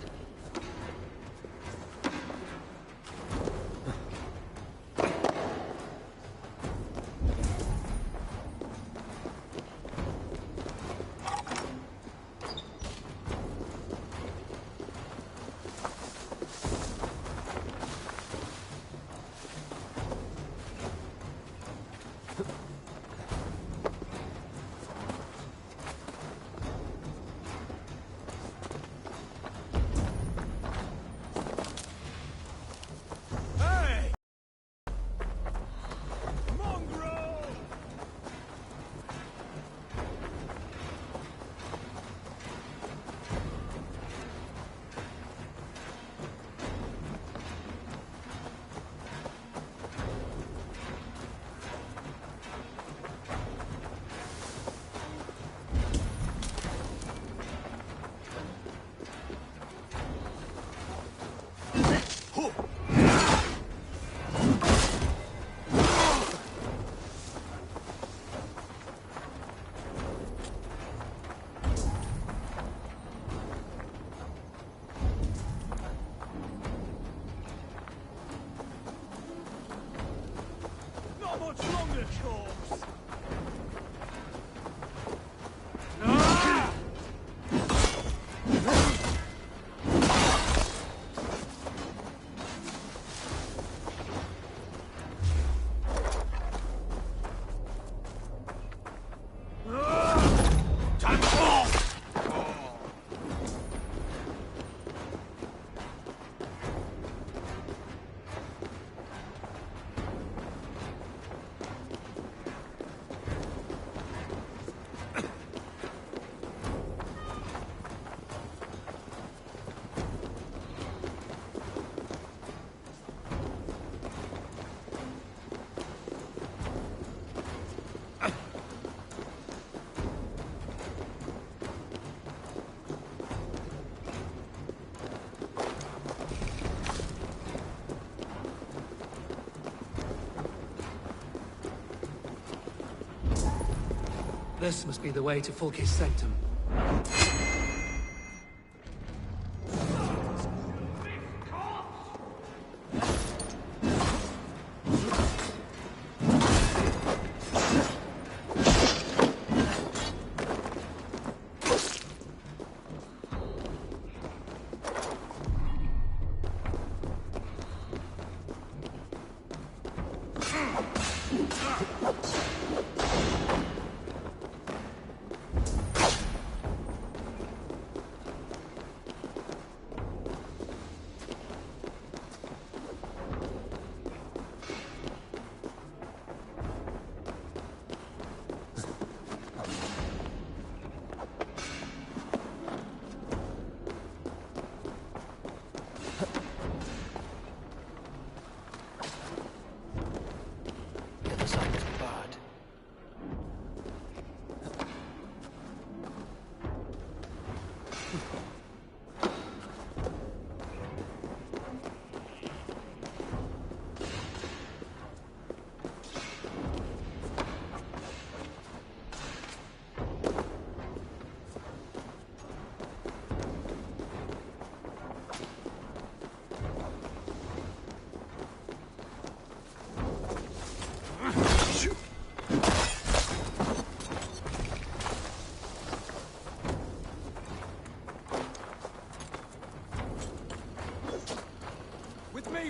This must be the way to Fulke's sanctum.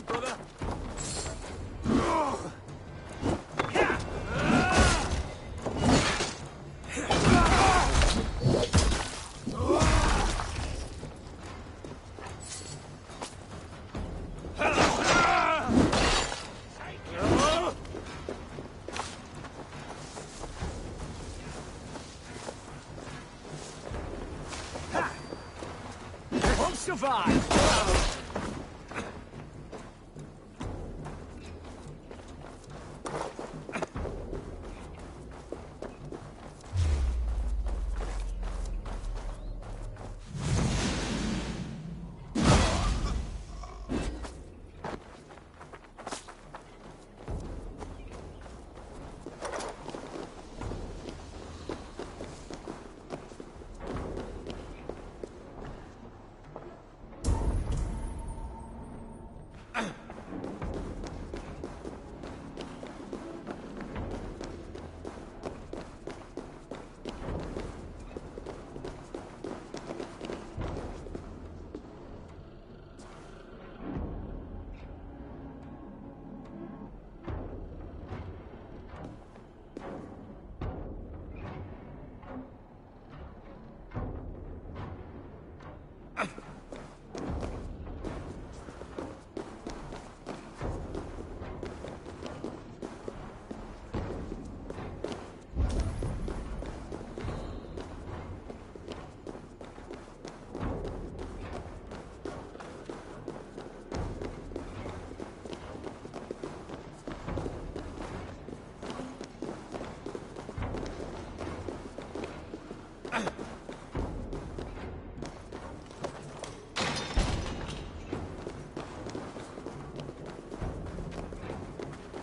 Brother! Won't survive!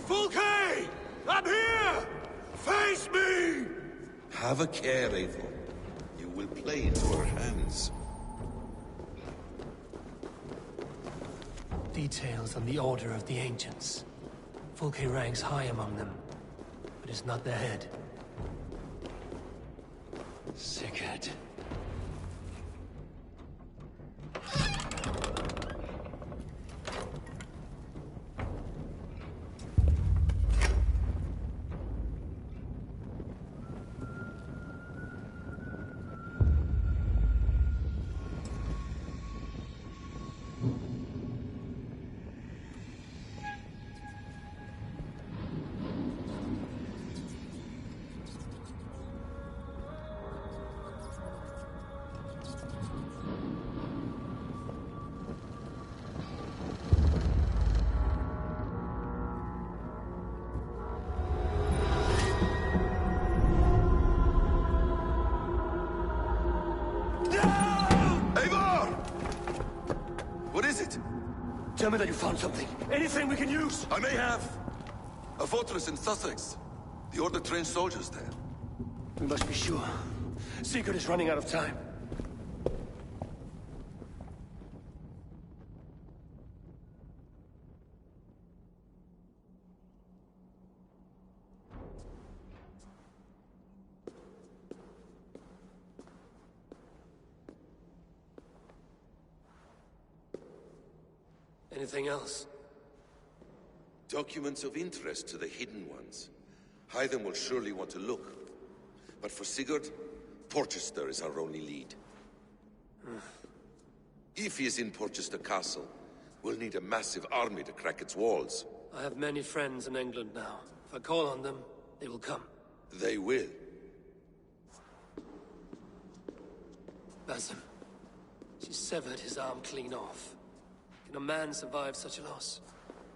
Fulke! I'm here! Face me! Have a care, Eivor. You will play into our hands. Details on the Order of the Ancients. Fulke ranks high among them, but is not the head. Sigurd. Tell me that you found something. Anything we can use. I may have. A fortress in Sussex. The Order trained soldiers there. We must be sure. Sigurd is running out of time. Anything else? Documents of interest to the Hidden Ones. Hyden will surely want to look. But for Sigurd, Porchester is our only lead. If he is in Porchester Castle, we'll need a massive army to crack its walls. I have many friends in England now. If I call on them, they will come. They will. Basim. She severed his arm clean off. Can a man survive such a loss?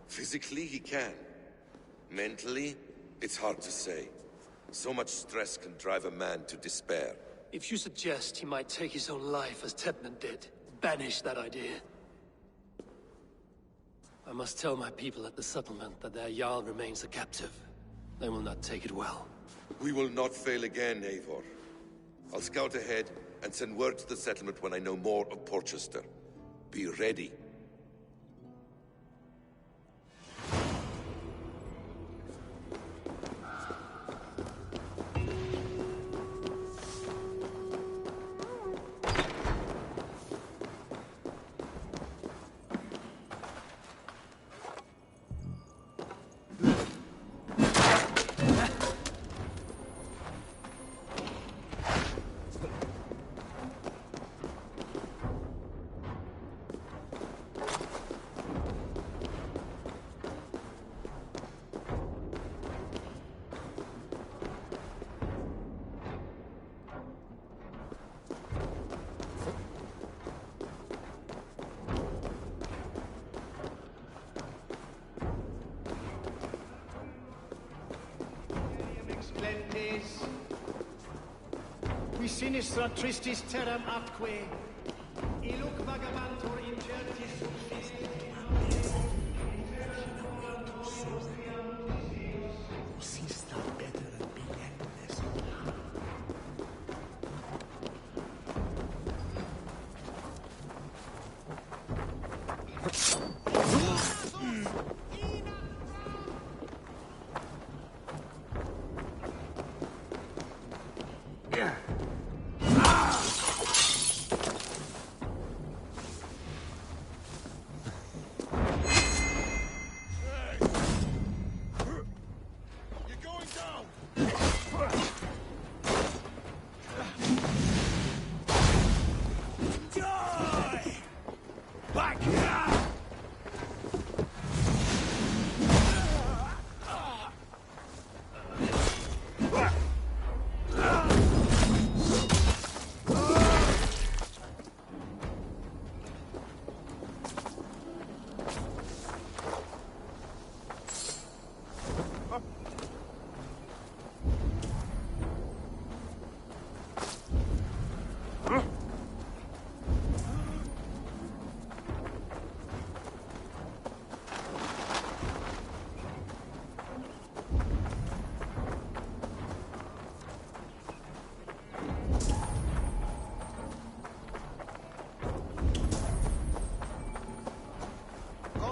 Physically, he can. Mentally, it's hard to say. So much stress can drive a man to despair. If you suggest he might take his own life as Tedmund did, banish that idea. I must tell my people at the settlement that their Jarl remains a captive. They will not take it well. We will not fail again, Eivor. I'll scout ahead and send word to the settlement when I know more of Porchester. Be ready. Qui sinistra tristis terram atque, illuc vagabantur incertis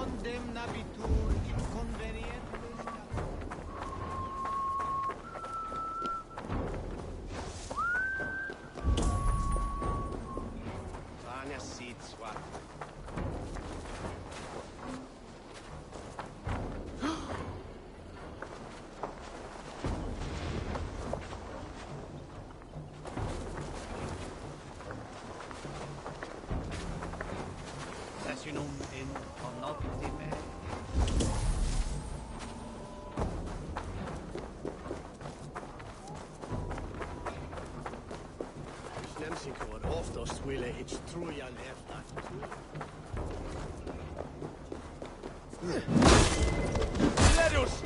condemnabitur inconvenientes. Vania sit swat. Sessionum in connottive. Snemsikor oftast ville ich trujan efter. Let us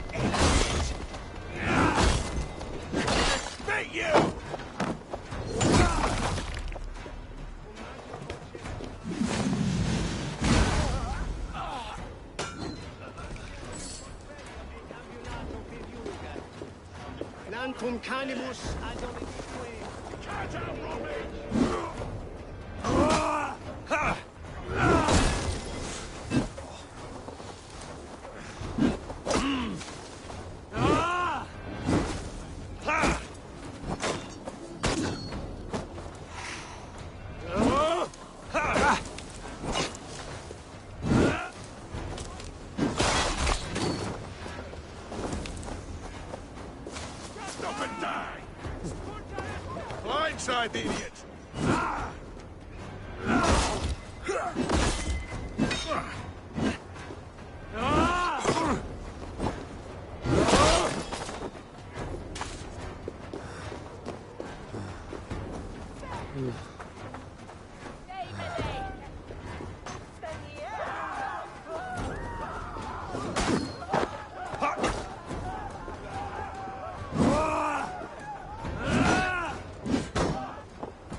spit you! Nantum canibus adonis. idiot!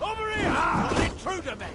Over here! An intruder, men!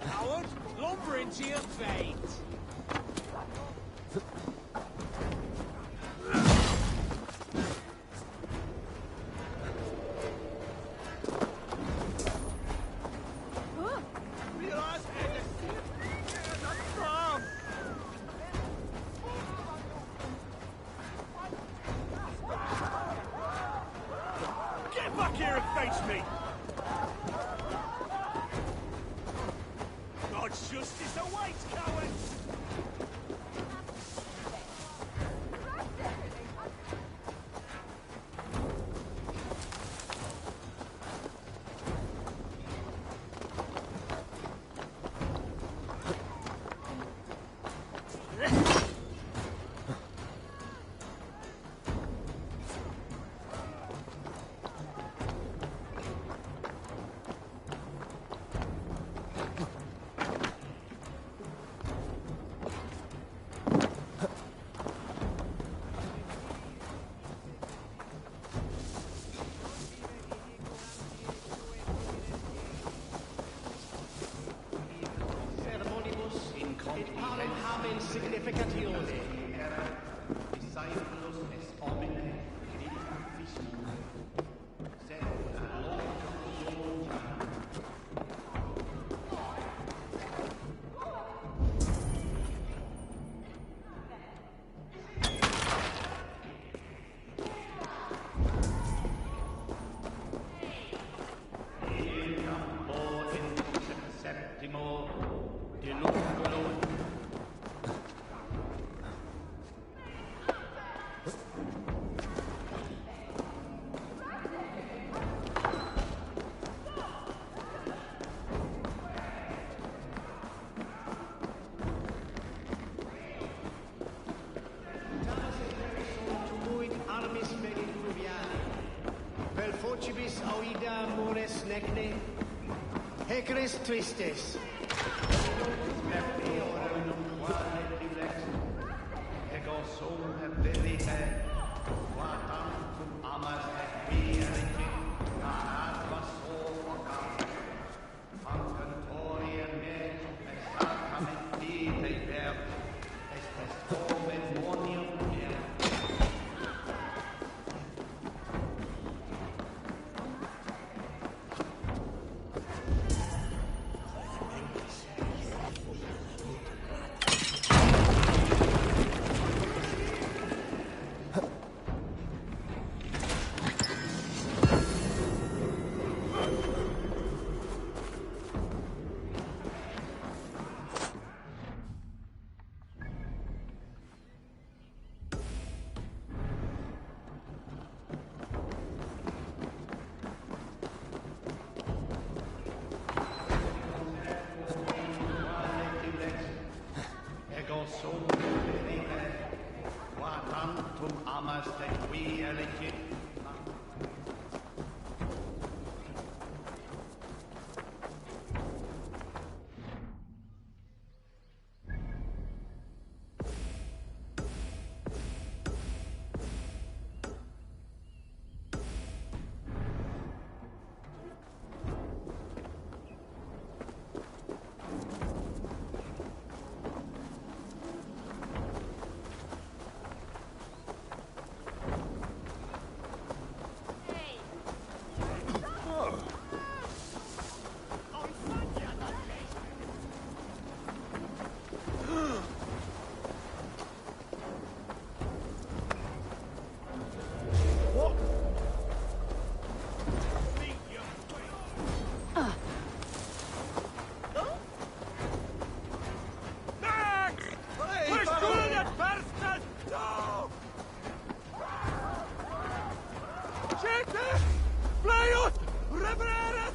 Howard, lumber into your veins! Realize get back here and face me! God's justice awaits, cowards! Fortibus auida mores necne, heceris tristis. Ego sum verite, quatam cum amas et virite, ad vocam, Fancantoria me, exactament vitae per, est memonium Flayos! Revereres!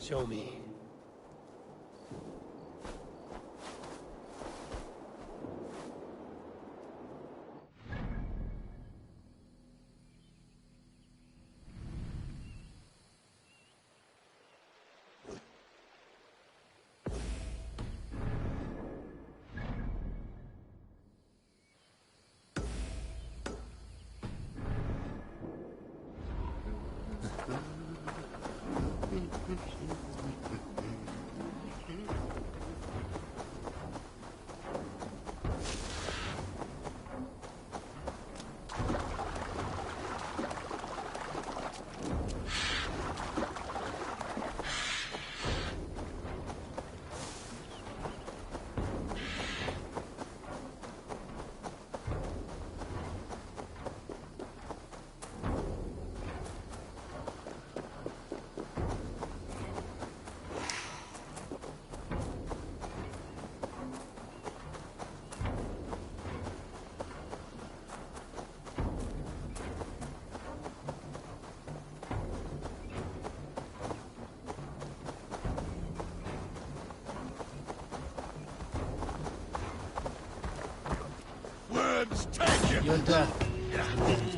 Show me. Worms, take you! You're dead.